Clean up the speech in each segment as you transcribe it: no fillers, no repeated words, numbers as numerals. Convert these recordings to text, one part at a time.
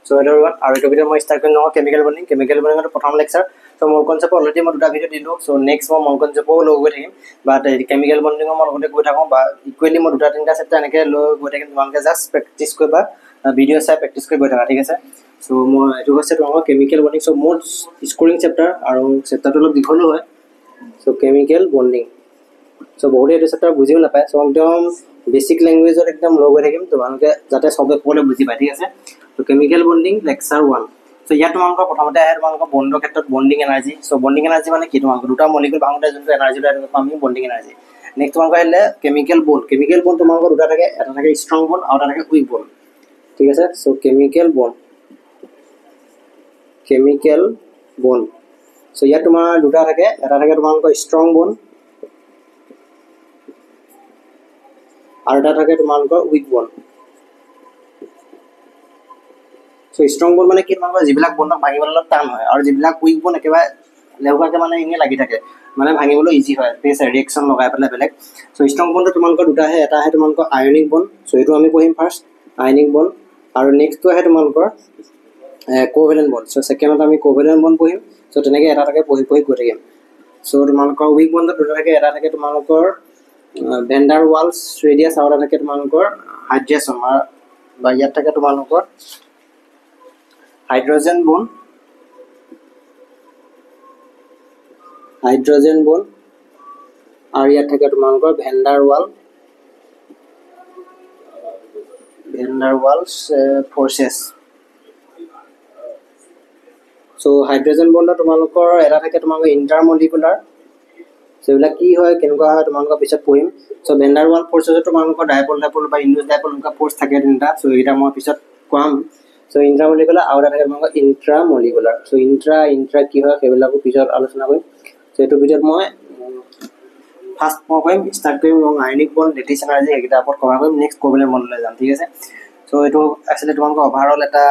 So everyone, our video মই start কৰিম নহয় chemical bonding প্ৰথম lecture. So মূল concept already মই দুটা ভিডিও দিলো. So next মই মূল concept লৈ গৈ থাকিম but chemical bonding মই লগতে গৈ থাকোঁ বা equally মই দুটা তিনিটা চেপ্টাৰ এনেকৈ লৈ গৈ থাকিম তোমালোকে জাষ্ট প্ৰেক্টিছ কৰিবা ভিডিও চাই প্ৰেক্টিছ কৰি গৈ থাকা ঠিক আছে so মই এইটো হৈছে তোমালোকৰ chemical bonding so মোৰ স্কোৰিং চেপ্টাৰ আৰু চেপ্টাৰটো অলপ দীঘলো হয় so chemical bonding so বহুতে এইটো চেপ্টাৰ বুজিও নাপায় so একদম বেসিক ল্যাঙ্গুয়েজত একদম লো গৈ থাকিম তোমালোকে যাতে সবে পঢ়লে বুজি পায় ঠিক আছে so chemical bonding lecture 1 so ইয়াত তোমালোকৰ প্ৰথমতে আহে তোমালোকৰ বণ্ডৰ ক্ষেত্ৰত bonding energy so bonding energy মানে কি তোমালোকৰ দুটা মলিকুল ভাঙোতে যোনটো এনাৰ্জি লাগে আমি বন্ডিং এনাৰ্জি নেক্সট তোমালোকৰ আহিলে কেমিক্যাল বন্ড তোমালোকৰ দুটা থাকে এটা থাকে ষ্ট্ৰং বন্ড আৰু এটা থাকে উইক বন্ড ঠিক আছে so কেমিক্যাল বন্ড so ইয়াত তোমাৰ দুটা থাকে এটা থাকে তোমালোকৰ ষ্ট্ৰং বন্ড আৰু এটা থাকে তোমালোকৰ weak bond so strong bond মানে কি তোমালোকৰ যিবিলাক বণ্ডক ভাঙিবলৈ টান হয় আৰু যিবিলাক উইক বন্ড একেবাৰে লেহুকাকে মানে ইনে লাগি থাকে মানে ভাঙিবলৈ ইজি হয় প্ৰেছ ৰিঅ্যাকশন লগাই পেলাই বেলেগ so strong bond তোমালোকৰ দুটা আহে এটা আহে তোমালোকৰ আয়নিক বন্ড so এইটো আমি পঢ়িম ফাৰ্স্ট আয়নিক বন্ড আৰু নেক্সটটো আহে তোমালোকৰ কোভেলেন্ট বন্ড so সেকেন্ডত আমি কোভেলেন্ট বন্ড পঢ়িম so তেনেকৈ এটা টাকে পঢ়ি গৈ থাকিম so তোমালোকৰ উইক বন্ডত দুটা থাকে এটা থাকে তোমালোকৰ ভেন ডাৰ ওয়ালছ ৰেডিয়াছ আৰু এটা থাকে তোমালোকৰ হাইড্ৰেছন বা ইয়াত থাকে তোমালোকৰ হাইড্ৰোজেন বন্ড আৰু ইয়াত থাকে তোমালোকৰ ভেন ডাৰ ওয়ালছ ফোৰ্সেছ so হাইড্ৰোজেন বন্ড তোমালোকৰ এটা থাকে তোমালোকৰ ইন্টাৰমলিকুলাৰ সেবিলাক কি হয় কেনেকুৱা হয় তোমালোকৰ পিছত পঢ়িম so ভেন ডাৰ ওয়ালছ ফোৰ্সেছ তোমালোকৰ ডাইপল বা ইনডুস ডাইপল এনেকুৱা ফোৰ্স থাকে তিনিটা so এটা মই পিছত কোৱাম so intramolecular আৰু এটা থাকে তোমালোকৰ ইন্ট্ৰামলিকুলাৰ so ইন্ট্ৰা কি হয় সেইবিলাকো পিছত আলোচনা কৰিম so এইটো ভিডিঅ'ত মই ফাৰ্স্ট মই কৰিম ষ্টাৰ্ট কৰিম এবং আয়নিক বন্ড লেটিছ এনাৰ্জি এইকেইটা ওপৰত কভাৰ কৰিম নেক্সট কোভেলেন্ট বন্ডলৈ যাম ঠিক আছে so এইটো actually তোমালোকৰ ওভাৰঅল এটা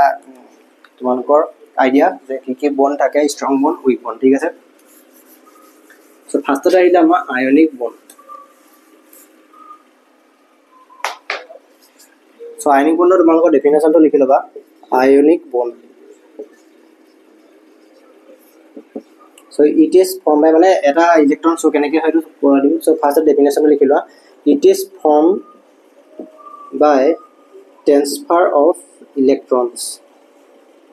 তোমালোকৰ আইডিয়া যে কি বন্ড থাকে ষ্ট্ৰং বন্ড উইক বন্ড ঠিক আছে so ফাৰ্স্টতে আহিলে আমাৰ আয়নিক বন্ড so আয়নিক বন্ডৰ তোমালোকৰ ডেফিনেশ্যনটো লিখি ল'বা ionic bond so it is formed by মানে এটা ইলেক্ট্ৰন সো কেনেকৈ হয়তো পঢ়া দিম so ফাৰ্স্ট ডেফিনেশ্যন লিখি লোৱা it is formed by transfer of electrons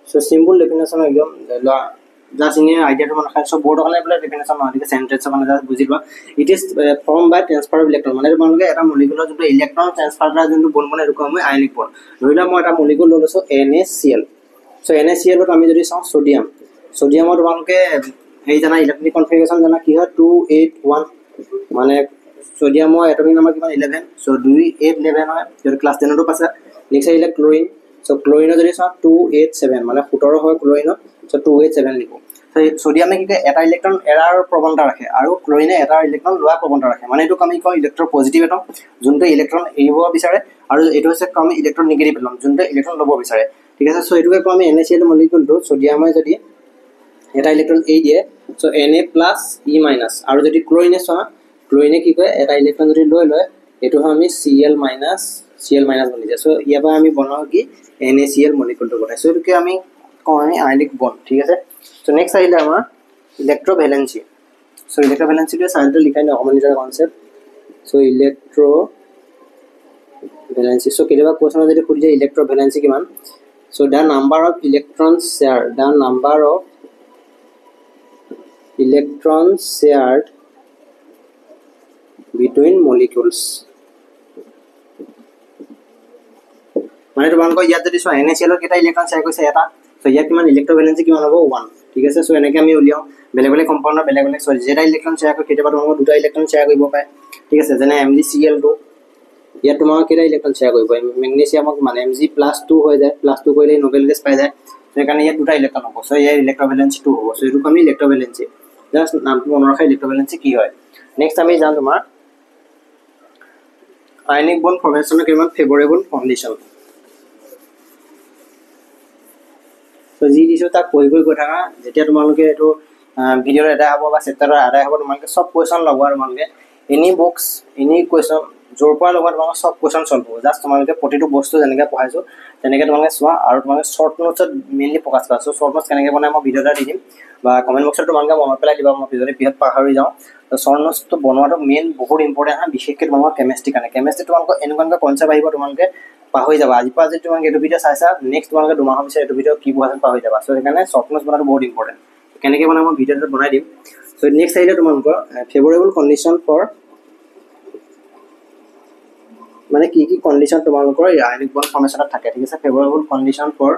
so simple definition একদম লোৱা জাস্ট ইনে আইডিয়াটো মানে সব বোৰ্ড হলে বলে ডেফিনেশ্যন নহয় ঠিক সেন্টেন্স মানে জাস্ট বুজি লোৱা it is formed by transfer of electron মানে তোমালোকে এটা মলিকুলৰ যোনটো ইলেক্ট্ৰন ট্ৰান্সফাৰ কৰা যোনটো বন্ড মানে এৰকম হয় আয়নিক বন্ড ধৰিলা মই এটা মলিকুল লৈছো NaCl so NaCl ত আমি যদি চাওঁ সোডিয়ামৰ তোমালোকে এই জানা ইলেক্ট্ৰনিক কনফিগাৰেশন জানা কি হয় 281 মানে সোডিয়ামৰ এটমিক নম্বৰ কিমান 11 so 281 হয় যদি ক্লাছ 10 টো পাছে নেক্সট আহিলে ক্লোৰিন so ক্লোৰিনৰ যদি চাওঁ 287 মানে 17 হয় ক্লোৰিনৰ so 287 লিখো so সোডিয়ামে কি এটা ইলেক্ট্ৰন এৰাৰ প্ৰবণতা ৰাখে আৰু ক্লোৰিনে এটা ইলেক্ট্ৰন লোৱা প্ৰবণতা ৰাখে মানে এইটো আমি কওঁ ইলেক্ট্ৰো পজিটিভ এটম যোনটো ইলেক্ট্ৰন এৰিব বিচাৰে আৰু এইটো হৈছে আমি ইলেক্ট্ৰন নেগেটিভ এটম যোনটো ইলেক্ট্ৰন ল'ব বিচাৰে ঠিক আছে so এইটোকে কওঁ আমি NaCl মলিকুলটো সোডিয়ামে যদি এটা ইলেক্ট্ৰন এৰি দিয়ে so Na+E- আৰু যদি ক্লোৰিনে চাওঁ ক্লোৰিনে কি কয় এটা ইলেক্ট্ৰন যদি লয় এটো আমি Cl- বনি যায় so ইয়াবা আমি বনাও কি NaCl মলিকুলটো বনাই so এটোকে আমি কওঁ আমি আয়নিক বন্ড ঠিক আছে so নেক্সট আহিলে আমাৰ ইলেক্ট্ৰোভ্যালেন্সি so ইলেক্ট্ৰোভ্যালেন্সিটো সাইনটো লিখাই না অমনিটাৰ কনসেপ্ট so ইলেক্ট্ৰোভ্যালেন্সি so কেতিয়াবা কোৱেশ্চন যদি খুলি যায় ইলেক্ট্ৰোভ্যালেন্সি কিমান so the number of electrons shared between molecules মানে তোমালোকৰ ইয়াত যদি চোৱা NaCl ৰ কেটা ইলেক্ট্ৰন শেয়াৰ কৰিছে এটা so ইয়াত কিমান ইলেক্ট্ৰোভ্যালেন্সি কিমান হ'ব 1 ঠিক আছে so এনেকৈ আমি উলিয়াও বেলেগ কম্পাউণ্ডৰ বেলেগ so যেটা ইলেক্ট্ৰন শেয়াৰ কৰে কেতিয়াবা তোমালোকৰ দুটা ইলেক্ট্ৰন শেয়াৰ কৰিব পাৰে ঠিক আছে যেনে MgCl2 ইয়াত তোমালোকৰ কেটা ইলেক্ট্ৰন শেয়াৰ কৰিব মেগনেছিয়ামক মানে Mg+2 হৈ যায় +2 কৰিলে নোবেল গেছ পাই যায় সেইকাৰণে ইয়াত দুটা ইলেক্ট্ৰন হ'ব so ইয়াৰ ইলেক্ট্ৰোভ্যালেন্সি 2 হ'ব so এইটো আমি ইলেক্ট্ৰোভ্যালেন্সি জাস্ট নামটো মনত ৰাখা ইলেক্ট্ৰোভ্যালেন্সি কি হয় নেক্সট আমি যাম তোমাৰ আয়নিক বন্ড ফৰ্মেশনৰ কিমান ফেভৰেবল কন্ডিশন so যি দিছো তাক পঢ়ি গৈ থাকা যেতিয়া তোমালোকে এটো ভিডিঅ'ৰ এটা হ'ব বা চেপ্টাৰৰ আধা হ'ব তোমালোকে সব কোৱেশ্চন লগোৱাৰ তোমালোকে এনি বুকস এনি কোৱেশ্চন জোৰ পৰা লগত তোমালোকে সব কোৱেশ্চন সলভ হ'ব জাস্ট তোমালোকে প্ৰতিটো বস্তু যেনেকৈ পঢ়াইছো তেনেকৈ তোমালোকে চোৱা আৰু তোমালোকে শৰ্ট নোটছত মেইনলি ফ'কাছ কৰা চ' শৰ্ট নোটছ কেনেকৈ বনাই মই ভিডিঅ' এটা দি দিম বা কমেণ্ট বক্সত তোমালোকে মনত পেলাই দিবা মই যদি পিছত পাহৰি যাওঁ তো শৰ্ট নোটছটো বনোৱাটো মেইন বহুত ইম্পৰ্টেণ্ট হয় বিশেষকৈ তোমালোকৰ কেমেষ্ট্ৰি কাৰণে কেমেষ্ট্ৰি তোমালোকৰ এনেকুৱা কনচেপ্ট আহিব তোমালোকে পাহৰি যাবা আজিৰ পৰা যদি তোমালোকে এইটো ভিডিঅ' চাইছা নেক্সট তোমালোকে দুমাহৰ পিছত এইটো ভিডিঅ' কি পঢ়াইছা পাহৰি যাবা চ' সেইকাৰণে শৰ্ট নোটছ বনোৱাটো বহুত ইম্পৰ্টেণ্ট কেনেকৈ বনাই মই ভিডিঅ'টো বনাই দিম চ' নেক্সট আহিলে তোমালোকৰ ফেভৰেবল কণ্ডিশ্যন ফৰ মানে কি কি কণ্ডিশ্যন তোমালোকৰ আয়নিক বন্ড ফৰ্মেশ্যনত থাকে ঠিক আছে favourable condition for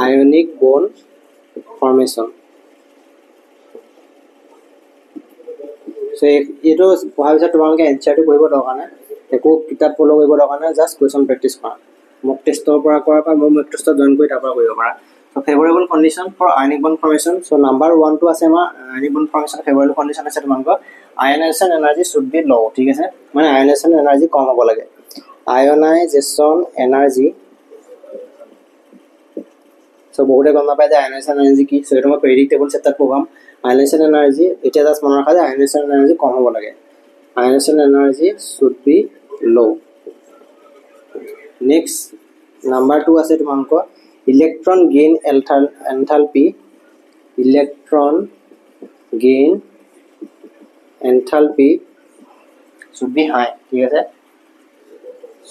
ionic bond formation চ' এইটো পঢ়াৰ পিছত তোমালোকে এনচাৰটো পঢ়িব দৰকাৰ নাই একো কিতাপ ফ'ল' কৰিব দৰকাৰ নাই জাষ্ট কুৱেশ্যন প্ৰেক্টিছ কৰা মক টেষ্টৰ পৰা কৰা বা মক টেষ্টত জইন কৰি তাৰ পৰা কৰিব পাৰা চ' favourable condition for ionic bond formation চ' নাম্বাৰ 1 টো আছে আমাৰ ionic bond formation favourable condition আছে তোমালোকৰ আয়নাইজেশ্যন এনাৰ্জি শুড বি ল' ঠিক আছে মানে আয়নাইজেশ্যন এনাৰ্জি কম হ'ব লাগে আয়নাইজেশ্যন এনাৰ্জি চ' বহুতে গম নাপায় যে আয়নাইজেশ্যন এনাৰ্জি কি চ' এইটো মই পেৰিয়ডিক টেবল চেপ্টাৰত পঢ়াম আয়নাইজেশ্যন এনাৰ্জি এতিয়া জাষ্ট মনত ৰাখা যে আয়নাইজেশ্যন এনাৰ্জি কম হ'ব লাগে ionization energy should be low' next number 2 আছে তোমালোকৰ electron gain enthalpy electron gain enthalpy should be high ঠিক আছে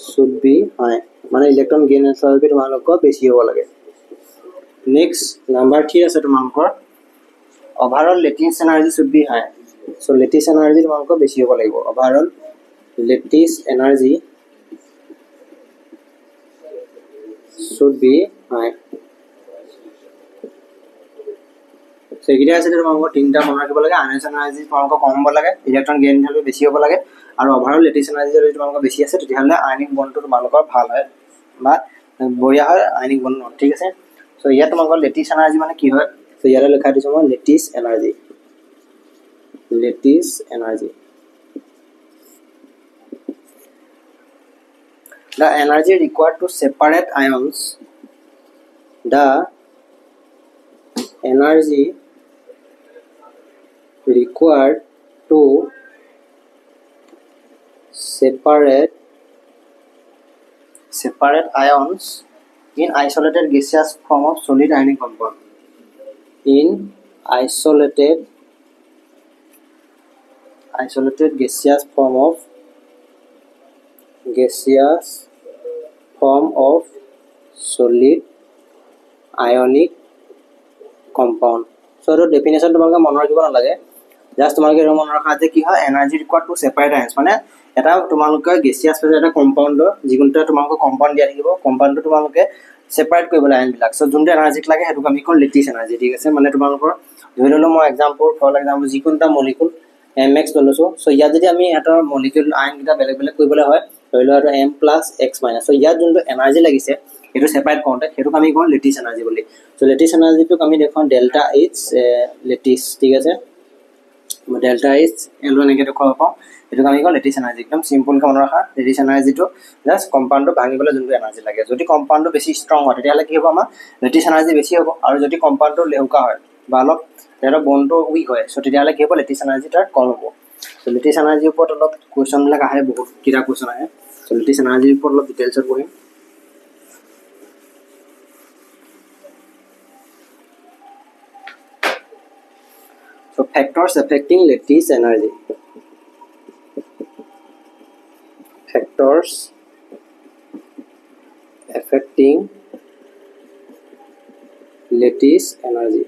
শুড বি হাই মানে ইলেক্ট্ৰন গেইন এনথালপি তোমালোকৰ বেছি হ'ব লাগে নেক্সট নাম্বাৰ 3 আছে তোমালোকৰ overall lattice energy should be high so lattice energy তোমালোকৰ বেছি হ'ব লাগিব overall lattice energy should be high so এইকেইটা আছে তোমালোকৰ তিনিটা মনত ৰাখিব লাগে আয়নাইজেশ্যন এনাৰ্জি তোমালোকৰ কম হ'ব লাগে ইলেক্ট্ৰন গেইন এনথালপি বেছি হ'ব লাগে আৰু overall lattice energy যদি তোমালোকৰ বেছি আছে তেতিয়াহ'লে আয়নিক বন্ডটো তোমালোকৰ ভাল হয় বা বঢ়িয়া হয় আয়নিক বন্ড ঠিক আছে so ইয়াত তোমালোকৰ lattice energy মানে কি হয় so ইয়াৰে লেখা দিছো মই lattice energy the energy required to separate ions the energy required to separate ions in isolated gaseous form of solid ionic compound in isolated gaseous form of solid ionic compound so the definition তোমালোকে মনত ৰাখিব নালাগে just তোমালোকে মনত ৰাখা যে কি হয় এনাৰ্জি ৰিকোয়াৰ্ড টু সেপাৰেট আয়ন্স মানে এটা তোমালোকে গেছিয়াছ ফেজ এটা কম্পাউণ্ডৰ যিকোনটা তোমালোকে কম্পাউণ্ড দিয়া থাকিব কম্পাউণ্ডটো তোমালোকে সেপাৰেট কৰিবলৈ আয়নবিলাক সো যোনটো এনাৰ্জিক লাগে হেতু আমি কল লেটিছ এনাৰ্জি ঠিক আছে মানে তোমালোকৰ ধৰি ললো মই এক্সাম্পল ফৰ এক্সাম্পল যিকোনটা মলিকুল mx ললৈছো সো ইয়াত যদি আমি এটা মলিকুল আয়ন কিটা বেলেগ বেলেগ কৰিবলৈ হয় ধৰি ললো আৰু m + x - সো ইয়াত যোনটো এনাৰ্জি লাগিছে এটো সেপাৰেট কৰোতে হেতু আমি কল লেটিছ এনাৰ্জি বুলি সো লেটিছ এনাৰ্জিটো আমি দেখুন ডেল্টা h লেটিছ ঠিক আছে ডেল্টা h l1 এনেকৈ দেখুৱাব পাওঁ এটো আমি কল লেটিছ এনাৰ্জি একদম সিম্পল কে মনত ৰাখা লেটিছ এনাৰ্জিটো জাস্ট কম্পাউণ্ডটো ভাঙিবলৈ যোনটো এনাৰ্জি লাগে যদি কম্পাউণ্ডটো বেছি ষ্ট্ৰং হয় তেতিয়াহলে কি হ'ব আমাৰ লেটিছ এনাৰ্জি বেছি হ'ব আৰু যদি কম্পাউণ্ডটো লেহুকা হয় বা অলপ তেৰ বন্ডটো উইক হয় সো তেতিয়াহলে কি হ'ব লেটিছ এনাৰ্জি তাৰ কম হ'ব সো লেটিছ এনাৰ্জিৰ ওপৰত অলপ কোৱেশ্চন বিলাক আহে বহুত কিটা কোৱেশ্চন আহে সো লেটিছ এনাৰ্জিৰ ওপৰত অলপ ডিটেইলছত পঢ়িম so factors affecting lattice energy factors affecting lattice energy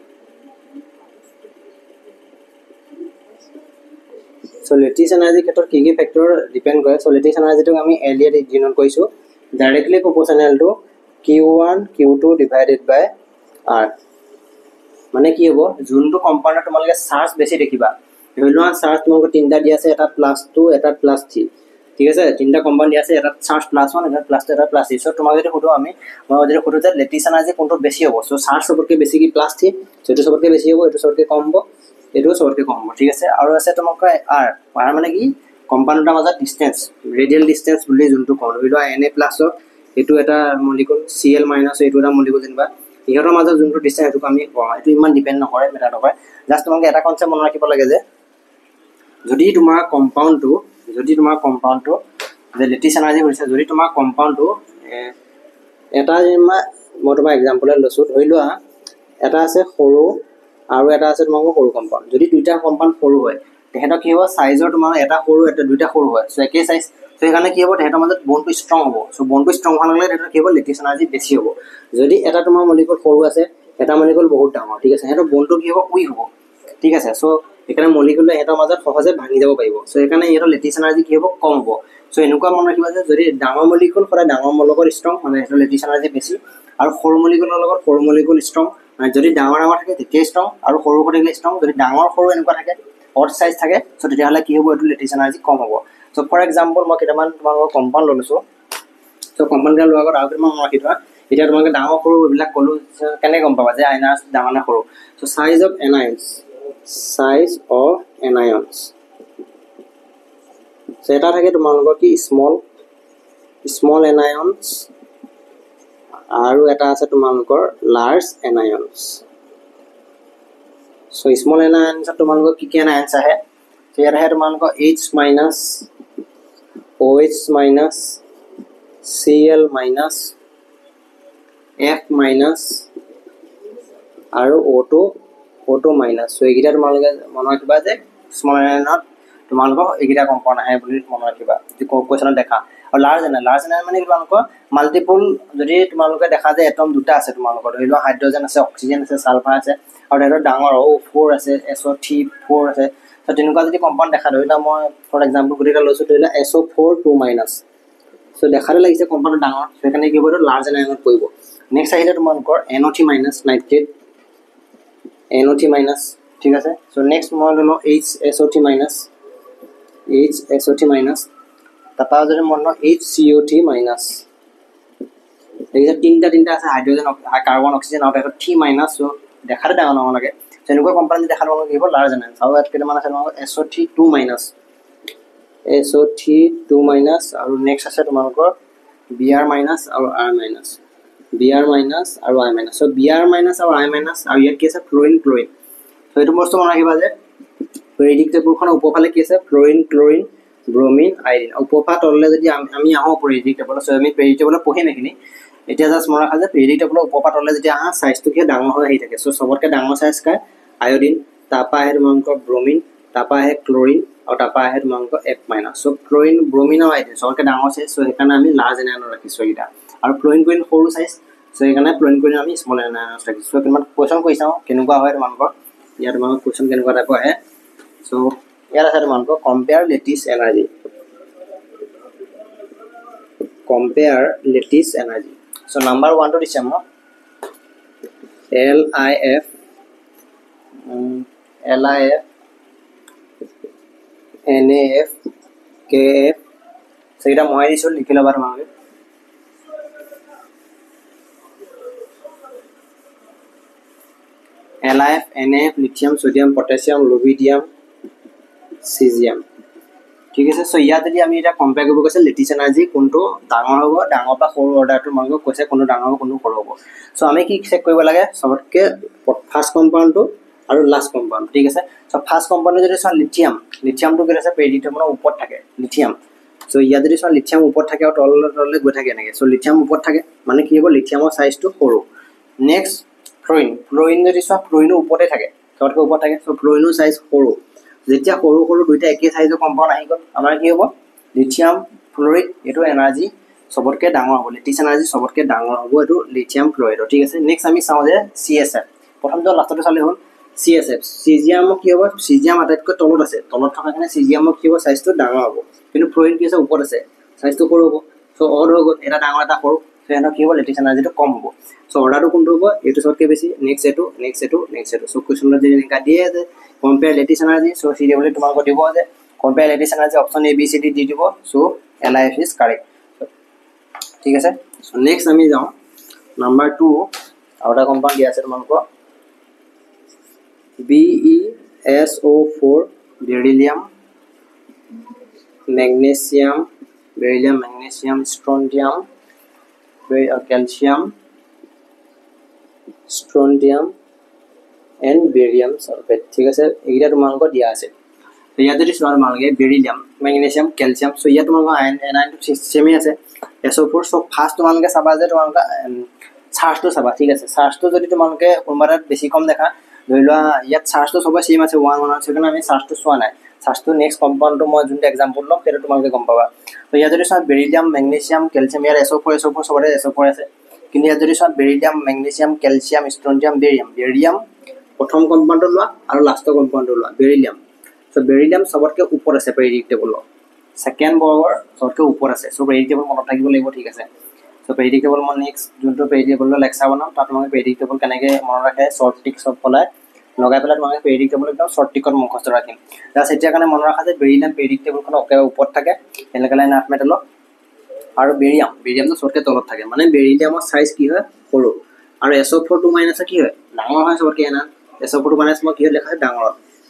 so lattice energy ক্ষেত্ৰত কি কি ফেক্টৰ ডিপেন্ড কৰে so lattice energy টো আমি এলিয়েট ডিনোট কৰিছো directly proportional to q1 q2 divided by r মানে কি হ'ব যোনটো কম্পাউণ্ডত তোমালোকে চাৰ্জ বেছি দেখিবা ধৰি লোৱা চাৰ্জ তোমালোকৰ তিনটা দিয়া আছে এটা +2 এটা +3 ঠিক আছে তিনটা কম্পাউণ্ড দিয়া আছে এটা চাৰ্জ +1 এটা +2 এটা +3 সো তোমাক যদি সুধো আমি মই যদি সুধো যে লেটিছ এনাৰ্জি কোনটো বেছি হ'ব সো চাৰ্জ সবতকৈ বেছি কি +3 সেটো সবতকৈ বেছি হ'ব এটো সবতকৈ কম হ'ব এটো সবতকৈ কম হ'ব ঠিক আছে আৰু আছে তোমাক r মানে কি কম্পাউণ্ডৰ মাজত ডিসটেন্স ৰেডিয়েল ডিসটেন্স বুলি যোনটো কওঁ ধৰি লোৱা Na+ এটো এটা মলিকুল Cl- এটো এটা মলিকুল যেনিবা ইহঁতৰ মাজত যোনটো ডিষ্টেঞ্চ সেইটো আমি এইটো ইমান ডিপেণ্ড নকৰে মেটাৰ নকৰে জাষ্ট তোমালোকে এটা কনচেপ্ট মনত ৰাখিব লাগে যে যদি তোমাৰ কম্পাউণ্ডটো যে লেটিছ এনাৰ্জি হৈছে যদি তোমাৰ কম্পাউণ্ডটো এটা মই তোমাৰ এক্সাম্পল লৈছোঁ ধৰি লোৱা এটা আছে সৰু আৰু এটা আছে তোমালোকৰ সৰু কম্পাউণ্ড যদি দুইটা কম্পাউণ্ড সৰু হয় তেহেঁতৰ কি হ'ব চাইজৰ তোমাৰ এটা সৰু এটা দুইটা সৰু হয় চ' একেই চাইজ চ' সেইকাৰণে কি হ'ব তেহেঁতৰ মাজত বনটো ষ্ট্ৰং হ'ব চ' বনটো ষ্ট্ৰং হোৱাৰ লগে লগে তেহেঁতৰ কি হ'ব লেটিছ এনাৰ্জি বেছি হ'ব যদি এটা তোমাৰ মলিকুল সৰু আছে এটা মলিকুল বহুত ডাঙৰ ঠিক আছে সিহঁতৰ বনটো কি হ'ব উইক হ'ব ঠিক আছে চ' সেইকাৰণে মলিকুলটো সিহঁতৰ মাজত সহজে ভাঙি যাব পাৰিব চ' সেইকাৰণে সিহঁতৰ লেটিছ এনাৰ্জি কি হ'ব কম হ'ব চ' এনেকুৱা মনত ৰাখিবা যে যদি ডাঙৰ মলিকুল সদায় ডাঙৰ লগত ষ্ট্ৰং মানে সিহঁতৰ লেটিছ এনাৰ্জি বেছি আৰু সৰু মলিকুলৰ লগত সৰু মলিকুল ষ্ট্ৰং মানে যদি ডাঙৰ থাকে তেতিয়া ষ্ট্ৰং আৰু সৰু হৈ থাকিলে ষ্ট্ৰং যদি ডাঙৰ সৰু এনেকুৱা থাকে অড চাইজ থাকে চ' তেতিয়াহ'লে কি হ'ব এইটো লেটিছ এনাৰ্জি কম হ'ব চ' ফৰ এক্সাম্পল মই কেইটামান তোমালোকৰ কম্পাউণ্ড লৈছোঁ চ' কম্পাউণ্ড কেইটা লোৱাৰ আগত আৰু কেইটামান মনত ৰাখি থোৱা এতিয়া তোমালোকে ডাঙৰ সৰু এইবিলাক ক'লোঁ কেনেকৈ গম পাবা যে আইনাৰ ডাঙৰ নে সৰু চ' চাইজ অফ এনায়ন্স চ' এটা থাকে তোমালোকৰ কি স্মল এনায়ন্স আৰু এটা আছে তোমালোকৰ লাৰ্জ এনায়ন্স চ' স্মল এনায়ন্সত তোমালোকৰ কি এনায়ন্স আহে ইয়াত আহে তোমালোকৰ H minus OH minus Cl minus F minus আৰু O2 মাইনাছ চ' এইকেইটা তোমালোকে মনত ৰাখিবা যে স্মল এনায়নত তোমালোকৰ এইকেইটা কম্পাউণ্ড আহে বুলি মনত ৰাখিবা যদি কুৱেশ্যনত দেখা আৰু লাৰ্জ এনায়ন মানে তোমালোকৰ মাল্টিপুল যদি তোমালোকে দেখা যে এটম দুটা আছে তোমালোকৰ ধৰি লোৱা হাইড্ৰজেন আছে অক্সিজেন আছে ছালফাৰ আছে আৰু সিহঁতৰ ডাঙৰ O4 আছে SO3 আছে ত' তেনেকুৱা যদি কম্পাউণ্ড দেখা ধৰি লোৱা মই ফৰ এক্সাম্পল গোটেইটা লৈছোঁ ধৰি লোৱা SO4 2 মাইনাছ চ' দেখাতে লাগিছে কম্পাউণ্ডটো ডাঙৰ সেইকাৰণে কি হ'ব এইটো লাৰ্জ এনায়নত পৰিব নেক্সট আহিলে তোমালোকৰ NO3 minus nitrate NO3 minus ঠিক আছে চ' নেক্সট মই ল'লোঁ HSO3 মাইনাছ তাৰপৰা যদি মই লওঁ HCO3 মাইনাছ এইকেইটা তিনিটা আছে হাইড্ৰজেন কাৰ্বন অক্সিজেন আৰু তাৰপিছত 3 মাইনাছ চ' দেখাতে ডাঙৰ ডাঙৰ লাগে তেনেকুৱা কম্পাউণ্ড দেখা তোমালোকে কি হ'ব লাৰ্জ এনায়ন আৰু ইয়াত কেইটামান আছে তোমালোকৰ SO3 2 মাইনাছ আৰু নেক্সট আছে তোমালোকৰ Br মাইনাছ আৰু R মাইনাছ চ' Br মাইনাছ আৰু I মাইনাছ আৰু ইয়াত কি আছে ক্লৰিন চ' এইটো বস্তু মনত ৰাখিবা যে পেৰিয়ডিক টেবুলখনৰ ওপৰফালে কি আছে ক্লৰিন ব্ৰমিন আইৰিন ওপৰফালে তললৈ যদি আমি আহোঁ পেৰিয়ডিক টেবুলত চ' আমি পেৰিয়ডিক টেবুলত পঢ়িম এইখিনি এতিয়া জাষ্ট মনত ৰাখা যে পেৰিয়ডিক টেবুলৰ ওপৰফালে তললৈ যেতিয়া আহা চাইজটো কি ডাঙৰ হৈ আহি থাকে চ' চবতকৈ ডাঙৰ চাইজ কাৰ আয়ডিন তাৰপৰা আহে তোমালোকৰ ব্ৰমিন তাৰপৰা আহে ক্লৰিন আৰু তাৰপৰা আহে তোমালোকৰ F মাইনাছ চ' ক্লৰিন ব্ৰমিন আৰু আইডিন চবতকৈ ডাঙৰ চাইজ চ' সেইকাৰণে আমি লাৰ্জ এনায়নত ৰাখিছোঁ এইকেইটা আৰু ক্লৰিন সৰু চাইজ চ' সেইকাৰণে ক্লৰিন আমি স্মল এনায়নত ৰাখিছোঁ চ' কিমান কুৱেশ্যন কৰি চাওঁ কেনেকুৱা হয় তোমালোকৰ ইয়াত তোমালোকৰ কুৱেশ্যন কেনেকুৱা টাইপৰ আহে চ' ইয়াত আছে তোমালোকৰ কম্পেয়াৰ লেটিছ এনাৰ্জি চ' নাম্বাৰ 1টো দিছে মোক LIF NAF KF সেইকেইটা মই দিছোঁ লিখি ল'বা তোমালোকে LIF NAF lithium sodium potassium rubidium caesium ঠিক আছে চ' ইয়াত যদি আমি এতিয়া কম্পেয়াৰ কৰিব কৈছে লেটিছ এনাৰ্জি কোনটো ডাঙৰ হ'ব ডাঙৰ পৰা সৰু অৰ্ডাৰটো তোমালোকক কৈছে কোনটো ডাঙৰ হ'ব কোনটো সৰু হ'ব চ' আমি কি চেক কৰিব লাগে চবতকৈ ফাৰ্ষ্ট কম্পাউণ্ডটো আৰু লাষ্ট কম্পাউণ্ড ঠিক আছে চ' ফাৰ্ষ্ট কম্পাউণ্ডটো যদি চোৱা লিথিয়ামটো কি আছে পেৰিয়ডিক টেবুলৰ ওপৰত থাকে লিথিয়াম চ' ইয়াত যদি চোৱা লিথিয়াম ওপৰত থাকে আৰু তললৈ গৈ থাকে এনেকৈ চ' লিথিয়াম ওপৰত থাকে মানে কি হ'ব লিথিয়ামৰ চাইজটো সৰু নেক্সট ফ্ল'ৰিন যদি চোৱা ফ্ল'ৰিনো ওপৰতে থাকে চবতকৈ ওপৰত থাকে চ' ফ্ল'ৰিনৰ চাইজ সৰু যেতিয়া সৰু দুইটা একেই চাইজৰ কম্পাউণ্ড আহি গ'ল আমাৰ কি হ'ব লিথিয়াম ফ্ল'ৰাইড এইটো এনাৰ্জি চবতকৈ ডাঙৰ হ'ব লেটিছ এনাৰ্জি চবতকৈ ডাঙৰ হ'ব এইটো লিথিয়াম ফ্ল'ৰাইডৰ ঠিক আছে নেক্সট আমি চাওঁ যে CSF প্ৰথমটো লাষ্টতে চালে হ'ল CSF চিজিয়ামৰ কি হ'ব চিজিয়াম আটাইতকৈ তলত আছে তলত থকা কাৰণে চিজিয়ামৰ কি হ'ব চাইজটো ডাঙৰ হ'ব কিন্তু ফ্ল'ৰিন কি আছে ওপৰত আছে চাইজটো সৰু হ'ব চ' অড হৈ গ'ল এটা ডাঙৰ এটা সৰু সিহঁতৰ কি হ'ব লেটিছ এনাৰ্জিটো কম হ'ব চ' অৰ্ডাৰটো কোনটো হ'ব এইটো চবতকৈ বেছি নেক্সট এইটো চ' কুৱেশ্যনত যদি এনেকুৱা দিয়ে যে কম্পেয়াৰ লেটিছ এনাৰ্জি চ' চি বুলি তোমালোকক দিব যে compare lattice energy option ABCD দি দিব চ' LIF ইজ কাৰেক্ট ঠিক আছে চ' নেক্সট আমি যাওঁ নাম্বাৰ 2 আৰু এটা কম্পাউণ্ড দিয়া আছে তোমালোকৰ BeSO4 beryllium magnesium strontium calcium strontium and barium sulfate ঠিক আছে এইটা তোমালোক দিয়া আছে তো ইয়াত যদি সোৱাৰ মালগে বেৰিলিয়াম মেগনেছিয়াম ক্যালসিয়াম সো ইয়াত তোমালোক আয়ন সিস্টেমে আছে SO4 সো ফার্স্ট তোমালোকে চাবা যে তোমালোক চাৰ্জটো চাবা ঠিক আছে চাৰ্জটো যদি তোমালোকে কোনবাৰত বেছি কম দেখা ধৰি লোৱা ইয়াত চাৰ্জটো সবে সেম আছে 1 1 সেকেন্ড আমি চাৰ্জটো চোৱা নাই চাৰ্জটো নেক্সট কম্পাউণ্ডটো মই যোনটো এক্সাম্পল লম সেইটো তোমালোকে গম পাবা তো ইয়াত যদি সোৱা বেৰিলিয়াম মেগনেছিয়াম ক্যালসিয়াম ইয়াৰ SO4 সবৰে SO4 আছে কিন্তু ইয়াত যদি সোৱা বেৰিলিয়াম মেগনেছিয়াম ক্যালসিয়াম স্ট্ৰন্টিয়াম বেৰিয়াম প্ৰথম কম্পাউণ্ডটো লোৱা আৰু লাষ্টৰ কম্পাউণ্ডটো লোৱা বেৰিলিয়াম সো বেৰিলিয়াম সবতকে ওপৰ আছে পেৰিয়ডিক টেবুলৰ সেকেন্ড বৰ্গৰ সবতকে ওপৰ আছে সো পেৰিয়ডিক টেবুল মনত থাকিব লাগিব ঠিক আছে সো পেৰিয়ডিক টেবুল মই নেক্সট যোনটো পেৰিয়ডিক টেবুলৰ লেকচাৰ বনাম তাত মই পেৰিয়ডিক টেবুল কেনেকৈ মনত ৰাখে শৰ্ট টিক সব পলাই লগাই পেলাই মই পেৰিয়ডিক টেবুল একদম শৰ্ট টিকত মুখস্থ ৰাখিম জাস্ট এতিয়া কাৰণে মনত ৰাখা যে বেৰিলিয়াম পেৰিয়ডিক টেবুলখন একেবাৰে ওপৰত থাকে এনেকৈ লাইন আঠ মেটেলৰ আৰু বেৰিয়ামটো সবতকে তলত থাকে মানে বেৰিলিয়ামৰ সাইজ কি হয় সৰু আৰু SO4 টো মাইনাস কি হয় ডাঙৰ হয় সবতকে এনা SO4 টো মাইনাস মই কি লেখা হয় ডাঙৰ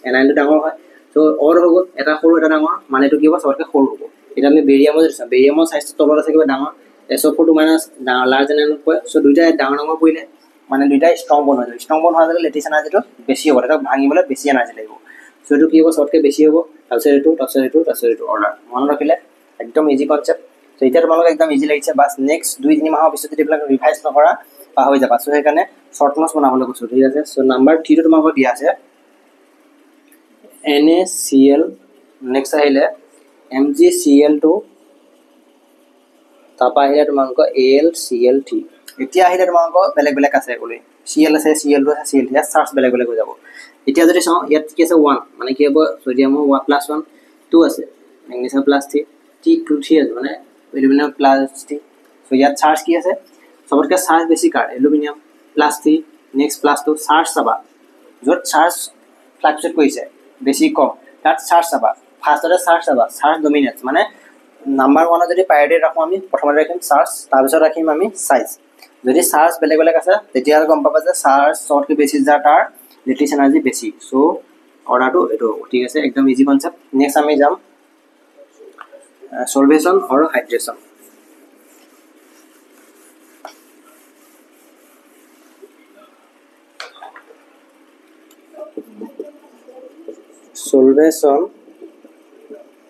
এনাইনটো ডাঙৰ হয় তো অৰ হ'ব এটা সৰু এটা ডাঙৰ মানে এটো কি হ'ব সবতকে সৰু হ'ব এটা আমি বেৰিয়ামৰ দিছা বেৰিয়ামৰ সাইজটো তলত আছে কিবা ডাঙৰ SO4 টো মাইনাস লাৰ্জ এনাইন কয় সো দুইটা ডাঙৰ পৰিলে মানে দুইটা ষ্ট্ৰং বন হৈ যায় ষ্ট্ৰং বন হোৱাৰ লগে লেটিছ এনাৰ্জিটো বেছি হ'ব এটা ভাঙিবলৈ বেছি এনাৰ্জি লাগিব সো এটো কি হ'ব সবতকে বেছি হ'ব তাৰপিছত এটো অৰ্ডাৰ মনত ৰাখিলে একদম ইজি কনসেপ্ট তো এটা তোমালোক একদম ইজি লাগিছে বাস নেক্সট 2-3 মাহৰ পিছত যদি এইবিলাক ৰিভাইজ নকৰা পাহৰি যাবা সো সেইকাৰণে শৰ্ট নোটছ বনাবলৈ কৈছো ঠিক আছে সো নাম্বাৰ 3 টো তোমালোক দিয়া আছে NaCl নেক্সট আহিলে MgCl2 তাপা আহিলে তোমালোক AlCl3 এতিয়া আহিলে তোমালোক বেলেগ আছে কলি Cl আছে Cl2 আছে Cl3 আছে চাৰ্জ বেলেগ হৈ যাব এতিয়া যদি চাও ইয়াত কি আছে 1 মানে কি হ'ব সোডিয়ামৰ 1+1 2 আছে মেগনেছিয়াম +3 T2 আছে মানে এলুমিনিয়াম +3 সো ইয়াত চাৰ্জ কি আছে সবতকে চাৰ্জ বেছি কাৰ এলুমিনিয়াম +3 নেক্সট +2 চাৰ্জ চাবা যত চাৰ্জ ফ্লাকচুৱেট কৰিছে বেছি কম তাত চাৰ্জ চাবা ফাৰ্ষ্টতে চাৰ্জ চাবা চাৰ্জ ডমিনেট মানে নাম্বাৰ 1 যদি প্ৰায়োৰিটি ৰাখো আমি প্ৰথমতে ৰাখিম চাৰ্জ তাৰ পিছত ৰাখিম আমি সাইজ যদি চাৰ্জ বেলেগ আছে তেতিয়া গম পাবা যে চাৰ্জ সবতকে বেছি যাৰ তাৰ লেটিছ এনাৰ্জি বেছি সো অৰ্ডাৰটো এটো ঠিক আছে একদম ইজি কনসেপ্ট নেক্সট আমি যাম সলভেশন আৰু হাইড্ৰেশন solvation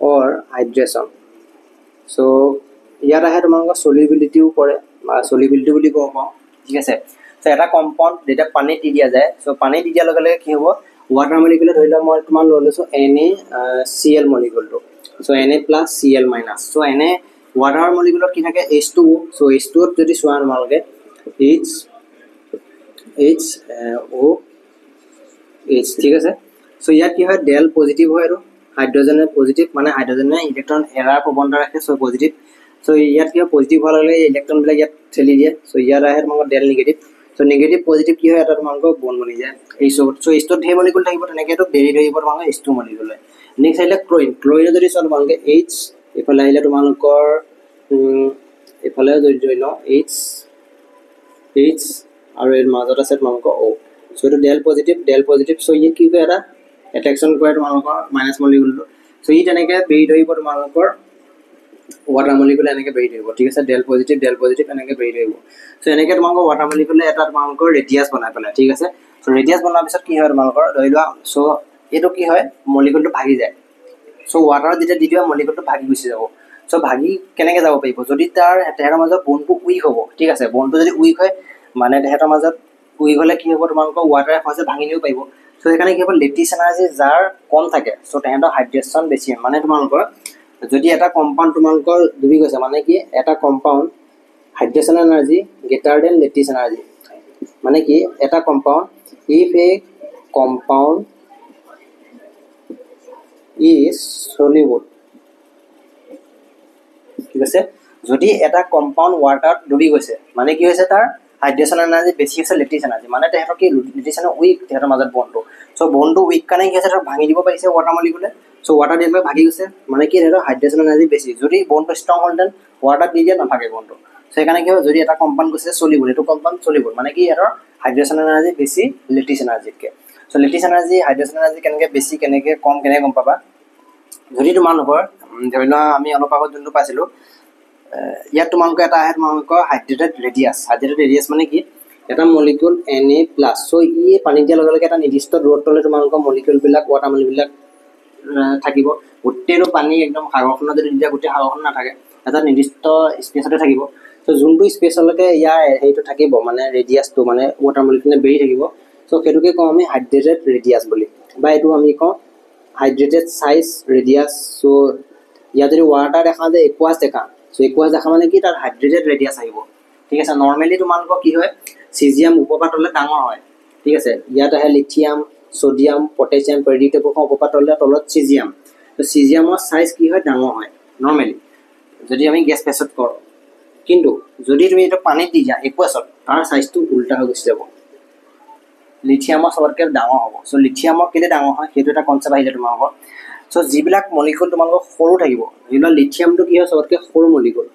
or hydration so ইয়াত আহে তোমালোকৰ সলিবিলিটিও কৰে বা সলিবিলিটি বুলি কওঁ ঠিক আছে সো এটা কম্পাউণ্ড যেটা পানী দি দিয়া যায় সো পানী দি দিয়াৰ লগে লগে কি হ'ব ওয়াটাৰ মলিকুল ধৰি লওঁ মই তোমাৰ লৈ লৈছো NaCl মলিকুলটো so Na+Cl- so Na water মলিকুলত কি থাকে H2O সো H2O যদি সোৱা তোমালোকে H ঠিক আছে সো ইয়াত কি হয় ডেল পজিটিভ হয় আৰু হাইড্ৰোজেনে পজিটিভ মানে হাইড্ৰোজেনে ইলেক্ট্ৰন এৰাৰ প্ৰবণতা ৰাখে সো পজিটিভ সো ইয়াত কি হয় পজিটিভ হোৱাৰ লগে ইলেক্ট্ৰন বিলাক ইয়াত ঠেলি দিয়ে সো ইয়াত আহে তোমাক ডেল নিগেটিভ সো নিগেটিভ পজিটিভ কি হয় এটা তোমাক বন বনি যায় এই সো H2 ধে মলিকুল থাকিব তেনেকেটো বেৰি ধৰিব তোমাক H2 মলিকুল নেক্সট আহিলে ক্লোৰিন যদি সব তোমাক H ইফালে আহিলে তোমালোকৰ ইফালে যদি ন H আৰু এৰ মাজত আছে তোমালোকৰ O সো এটো ডেল পজিটিভ সো ই কি কৰে এটা এট্ৰাকচন কৰে তোমালোকৰ মাইনাস মলিকুলটো সো ই তেনেকে বেৰি ধৰিব তোমালোকৰ ওয়াটাৰ মলিকুল এনেকে বেৰি ধৰিব ঠিক আছে ডেল পজিটিভ এনেকে বেৰি ধৰিব সো এনেকে তোমালোকৰ ওয়াটাৰ মলিকুলে এটা তোমালোকৰ ৰেডিয়াস বনাই পেলাই ঠিক আছে সো ৰেডিয়াস বনোৱাৰ পিছত কি হয় তোমালোকৰ ধৰি লোৱা সো এটো কি হয় মলিকুলটো ভাগি যায় সো ওয়াটাৰ যেতিয়া দি দিয়া মলিকুলটো ভাগি গুচি যাব সো ভাগি কেনেকে যাব পাৰিব যদি তাৰ তেহেৰ মাজত বনটো উইক হ'ব ঠিক আছে বনটো যদি উইক হয় মানে তেহেৰ মাজত উইক হলে কি হ'ব তোমালোকৰ ওয়াটাৰে ফসে ভাঙি নিও পাৰিব সো এখানে কি হ'ব লেটিছ এনাৰ্জি যাৰ কম থাকে সো তেহেতৰ হাইড্ৰেশন বেছি মানে তোমালোকৰ যদি এটা কম্পাউণ্ড তোমালোকৰ ডুবি গৈছে মানে কি এটা compound hydration energy greater than lattice energy মানে কি এটা compound if a compound is soluble ঠিক আছে যদি এটা কম্পাউণ্ড ওয়াটাৰ ডুবি গৈছে মানে কি হৈছে তাৰ হাইড্ৰেশন এনাৰ্জি বেছি আছে লেটিছ এনাৰ্জি মানে তেহেতৰ কি লেটিছ এনাৰ্জি উইক তেহেতৰ মাজত বনটো সো বনটো উইক কাৰণে কি আছে তাৰ ভাঙি দিব পাৰিছে ওয়াটাৰ মলিকুলে সো ওয়াটাৰ দিলে ভাগি গৈছে মানে কি তেহেতৰ হাইড্ৰেশন এনাৰ্জি বেছি যদি বনটো ষ্ট্ৰং হ'ল দেন ওয়াটাৰ দি দিয়া নাভাগে বনটো সো এখানে কি হয় যদি এটা কম্পাউণ্ড গৈছে সলিউবল এটো কম্পাউণ্ড সলিউবল মানে কি এৰ হাইড্ৰেশন এনাৰ্জি বেছি লেটিছ এনাৰ্জিতকে so lattice energy hydration energy কেনেকে বেছি কেনেকে কম কেনেকে গম পাবা যদি তোমালোকৰ ধৰি লোৱা আমি অলপ আগত যোনটো পাইছিলো ইয়াত তোমালোকৰ এটা আহে তোমালোকৰ হাইড্ৰেটেড ৰেডিয়াস মানে কি এটা মলিকিউল Na+, সো ই পানী দিয়াৰ লগে লগে এটা নিৰ্দিষ্ট দূৰত্বলৈ তোমালোকৰ মলিকিউলবিলাক ৱাটাৰ মলিকিউলবিলাক থাকিব গোটেইটো পানী একদম সাগৰখনত যদি দিয়া গোটেই সাগৰখন নাথাকে এটা নিৰ্দিষ্ট স্পেচতে থাকিব সো যোনটো স্পেচলৈকে ইয়াৰ হেৰিটো থাকিব মানে ৰেডিয়াছটো মানে ৱাটাৰ মলিকিউলে বেৰি থাকিব সো সেইটোকে কওঁ আমি হাইড্ৰেটেড ৰেডিয়াছ বুলি বা এইটো আমি কওঁ হাইড্ৰেটেড সাইজ ৰেডিয়াছ সো ইয়াত যদি ৱাটাৰ দেখা যে একুৱাছ দেখা সো একুৱাছ দেখা মানে কি তাত হাইড্ৰেটেড ৰেডিয়াছ আহিব ঠিক আছে নৰ্মেলি তোমালোকৰ কি হয় সিজিয়াম উপপাতলে ডাঙৰ হয় ঠিক আছে ইয়াত আহে লিথিয়াম সোডিয়াম পটাছিয়াম পেৰিডিক্টেবল উপপাতলে তলত সিজিয়াম তো সিজিয়ামৰ সাইজ কি হয় ডাঙৰ হয় নৰ্মেলি যদি আমি গ্যাস ফেজত কৰো কিন্তু যদি তুমি এটা পানীত দি যা একুৱাছত তাৰ সাইজটো উল্টা হৈ গৈছে যাব লিথিয়ামৰ সবতকৈ ডাঙৰ হ'ব সো লিথিয়ামৰ কেলে ডাঙৰ হয় সেইটো এটা কনসেপ্ট আহিলে তোমালোকৰ সো যিবিলাক মলিকিউল তোমালোকৰ সৰু থাকিব যিবিলাক লিথিয়ামটো কি হয় সবতকৈ সৰু মলিকিউল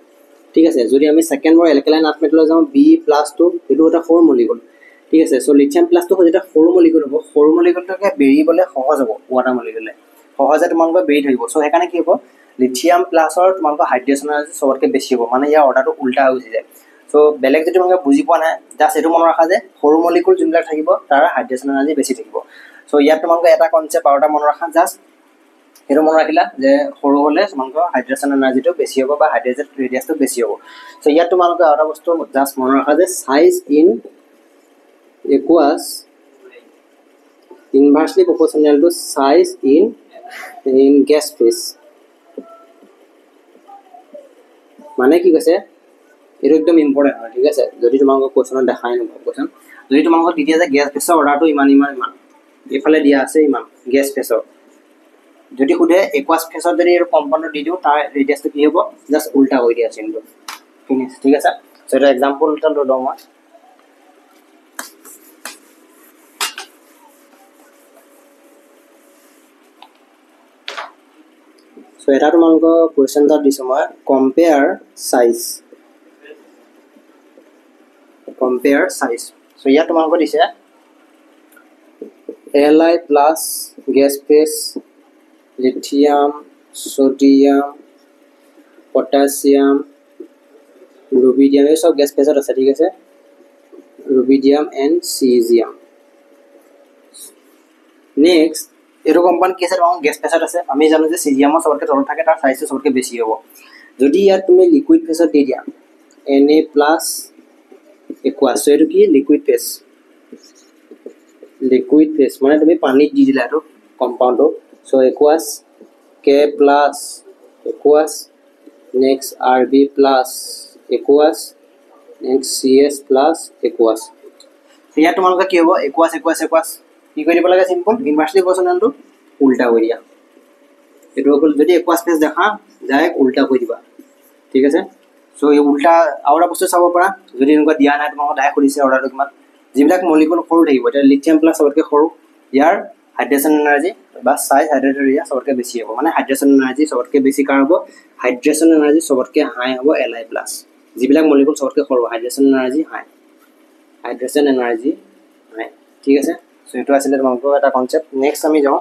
ঠিক আছে যদি আমি সেকেন্ড বৰ এলকালাইন আৰ্থ মেটাললৈ যাওঁ B+টো সেইটো এটা সৰু মলিকিউল ঠিক আছে সো লিথিয়াম প্লাছটো যেটা সৰু মলিকিউল হ'ব সৰু মলিকিউলটোকে বেৰিবলৈ সহজ হ'ব ৱাটাৰ মলিকিউলে সহজে তোমালোকৰ বেৰি ধৰিব সো সেইকাৰণে কি হ'ব লিথিয়াম প্লাছৰ তোমালোকৰ হাইড্ৰেশ্যন এনাৰ্জি সবতকৈ বেছি হ'ব মানে ইয়াৰ অৰ্ডাৰটো উল্টা হৈ গুচি যায় সো বেলেগ যদি তোমালোকে বুজি পোৱা নাই জাষ্ট এইটো মনত ৰাখা যে সৰু মলিকিউল যোনবিলাক থাকিব তাৰ হাইড্ৰেশ্যন এনাৰ্জি বেছি থাকিব সো ইয়াত তোমালোকে এটা কনসেপ্ট আৰু এটা মনত ৰাখা জাষ্ট সেইটো মনত ৰাখিলা যে সৰু হ'লে তোমালোকৰ হাইড্ৰেশ্যন এনাৰ্জিটো বেছি হ'ব বা হাইড্ৰেটেড ৰেডিয়াছটো বেছি হ'ব সো ইয়াত তোমালোকে আৰু এটা বস্তু জাষ্ট মনত ৰাখা যে size in equals inversely proportional to size in gas phase মানে কি কৈছে এটা একদম ইম্পৰ্টেন্ট হয় ঠিক আছে যদি তোমালোকৰ কোৱেশ্চনত দেখাই নহয় কোৱেশ্চন যদি তোমালোকৰ দিয়া যে গ্যাস ফেজৰ অৰ্ডাৰটো ইমান এফালে দিয়া আছে ইমান গ্যাস ফেজৰ যদি খুদে একুৱাছ ফেজত যদি এই কম্পাউণ্ড দি দিও তাৰ ৰেডিয়াছটো কি হ'ব জাস্ট উল্টা হৈ দিয়া চিনটো ঠিক আছে সো এটা এক্সাম্পল এটা লওঁ মই সো এটা তোমালোকৰ কোৱেশ্চন এটা দিছো মই কম্পেয়াৰ সাইজ সো ইয়াত তোমালোকৰ দিছে Li plus gas phase lithium sodium potassium rubidium এই সব গ্যাস ফেজত আছে ঠিক আছে rubidium and cesium next এটো কম্পাউণ্ড কি আছে তোমালোকৰ গ্যাস ফেজত আছে আমি জানো যে সিজিয়ামৰ সবতকৈ তলত থাকে তাৰ সাইজটো সবতকৈ বেছি হ'ব যদি ইয়াত তুমি লিকুইড ফেজত দি দিয়া Na+ equals so এটো কি লিকুইড ফেজ মানে তুমি পানীত দি দিলা এটো কম্পাউণ্ডটো so equals K+ equals next Rb+ equals next Cs+ equals ইয়াত তোমালোকৰ কি হ'ব equals কি কৰি দিব লাগে সিম্পল ইনভাৰ্সলি প্ৰপোৰ্শনালটো উল্টা কৰি দিয়া এটো অকল যদি equals ফেজ দেখা যায় উল্টা কৰি দিবা ঠিক আছে সো এই উল্টা আউৰা বস্তু চাব পৰা যদি এনেকুৱা দিয়া নাই তোমাক ডাইৰেক্ট কৰিছে অৰ্ডাৰটো কিমান যিবিলাক মলিকিউল সৰু থাকিব এটা লিথিয়াম প্লাছ সবতকৈ সৰু ইয়াৰ হাইড্ৰেশ্যন এনাৰ্জি বা সাইজ হাইড্ৰেটেড ৰেডিয়াছ সবতকৈ বেছি হ'ব মানে হাইড্ৰেশ্যন এনাৰ্জি সবতকৈ বেছি কাৰ হ'ব হাইড্ৰেশ্যন এনাৰ্জি সবতকৈ হাই হ'ব Li+ যিবিলাক মলিকিউল সবতকৈ সৰু হাইড্ৰেশ্যন এনাৰ্জি হাই ঠিক আছে সো এটো আছিল তোমালোকৰ এটা কনসেপ্ট নেক্সট আমি যাওঁ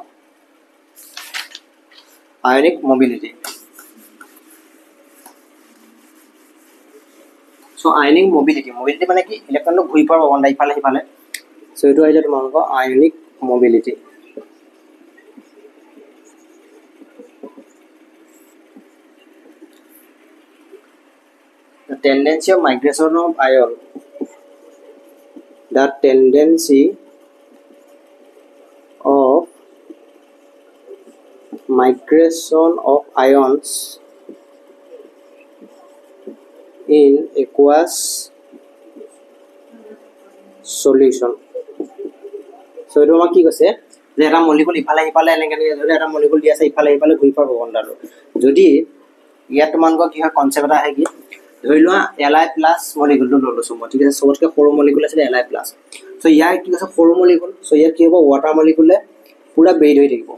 ionic mobility so ionic mobility মানে কি ইলেক্ট্ৰনটো ঘূৰি ফুৰা বন্ধ ইফালে সিফালে সো এটো আহিলে তোমালোকৰ ionic mobility the tendency of migration of ion in aqueous solution so এটো কি কৈছে যে এটা মলিকিউল ইফালে ইফালে এনেকে যদি এটা মলিকিউল দি আছে ইফালে ইফালে ঘূৰি ফুৰা বন্ধটো যদি ইয়াত তোমালোকৰ কি হয় কনসেপ্ট এটা আহে কি ধৰি লোৱা Li+ মলিকিউলটো ললো মই ঠিক আছে সবতকৈ সৰু মলিকিউল আছে Li+ সো ইয়াৰ কি কৈছে সৰু মলিকিউল সো ইয়াত কি হ'ব ৱাটাৰ মলিকিউলে পুৰা বেৰি ধৰি থাকিব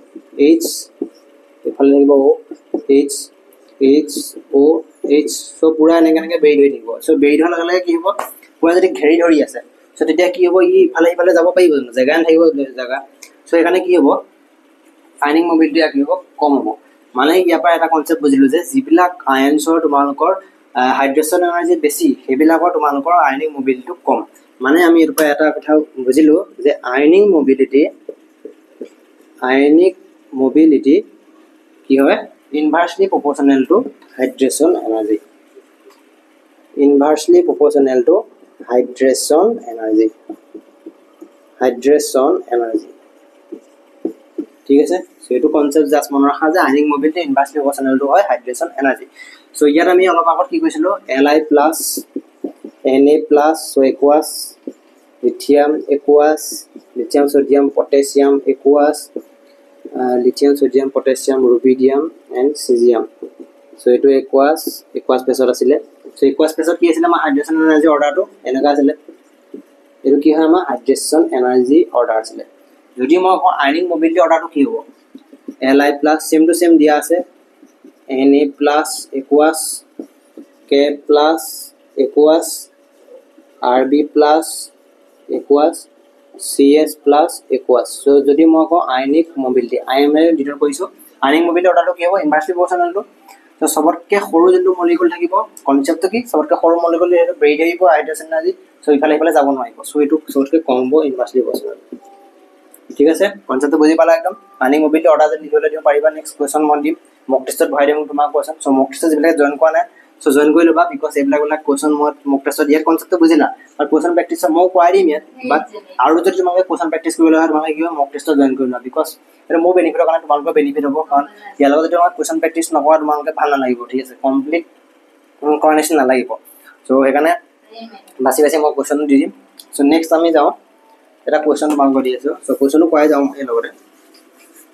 H ইফালে থাকিব O H সো পুৰা এনেকে বেৰি ধৰি থাকিব সো বেৰি ধৰাৰ লগে লগে কি হ'ব পুৰা যদি ঘেৰি ধৰি আছে সো তেতিয়া কি হ'ব ই ইফালে ইফালে যাব পাৰিব জাগা নাথাকিব জাগা সো এখানে কি হ'ব আয়নিক মোবিলিটি কি হ'ব কম হ'ব মানে ইয়াৰ পৰা এটা কনসেপ্ট বুজিলো যে যিবিলাক আয়নছৰ তোমালোকৰ হাইড্ৰেশ্যন এনাৰ্জি বেছি হেবিলাকৰ তোমালোকৰ আয়নিক মোবিলিটি কম মানে আমি এৰ পৰা এটা কথা বুজিলো যে আয়নিক মোবিলিটি কি হয় ইনভাৰ্সলি প্ৰপৰ্শনেল টু হাইড্ৰেশ্যন এনাৰ্জি ঠিক আছে সো এটো কনসেপ্ট জাস্ট মনত ৰাখা যে আয়নিক মোবিলিটি ইনভাৰ্সলি প্ৰপৰ্শনেল টু হয় হাইড্ৰেশ্যন এনাৰ্জি সো ইয়াত আমি অলপ আগত কি কৈছিলো Li plus Na plus so aqueous lithium aqueous lithium sodium potassium aqueous lithium sodium potassium rubidium and cesium so eto aqueous phase asile so aqueous phase ki asile ma hydration energy order to enaka asile eto ki hoy ma hydration energy order asile jodi ma ionic mobility order to ki hobo Li plus same to same dia ase Na plus aqueous K plus aqueous Rb plus aqueous CS plus aqueous so jodi mo ko ionic mobility I am detail koiso ionic mobility order to ki hobo inversely proportional to so sobotke horu jindu molecule thakibo concept to ki sobotke horu molecule break aibo hydrogen energy so ifale jabo noibo so etu sobotke kombo inversely proportional ঠিক আছে concept বুজি পালা একদম ionic mobility order যে লিখলে দিও পারিবা next question মন দিম মক টেষ্টত ভৰাই দিম তোমাক কোশ্চেন সো মক টেষ্ট যিবিলাক জয়েন কৰা নাই সো জয়েন কৰি লবা বিকজ এইবিলাক কোশ্চেন মক টেষ্টত ইয়াৰ কনসেপ্ট বুজিলা আৰু কোশ্চেন প্ৰেক্টিছ মই কোৱাই দিম ইয়াত বাট আৰু যদি তোমাক কোশ্চেন প্ৰেক্টিছ কৰিবলৈ হয় তোমাক কি মক টেষ্টত জয়েন কৰি লোৱা বিকজ এটা মোৰ বেনিফিটৰ কাৰণে তোমালোকৰ বেনিফিট হ'ব কাৰণ ইয়াৰ লগত যদি তোমাক কোশ্চেন প্ৰেক্টিছ নকৰা তোমালোকে ভাল নালাগিব ঠিক আছে কমপ্লিট কৰ্নেশ্যন নালাগিব সো সেইকাৰণে বাছি মই কোশ্চেন দি দিম সো নেক্সট আমি যাওঁ এটা কোশ্চেন তোমালোকক দি আছো সো কোশ্চেনটো কোৱাই যাওঁ এই লগতে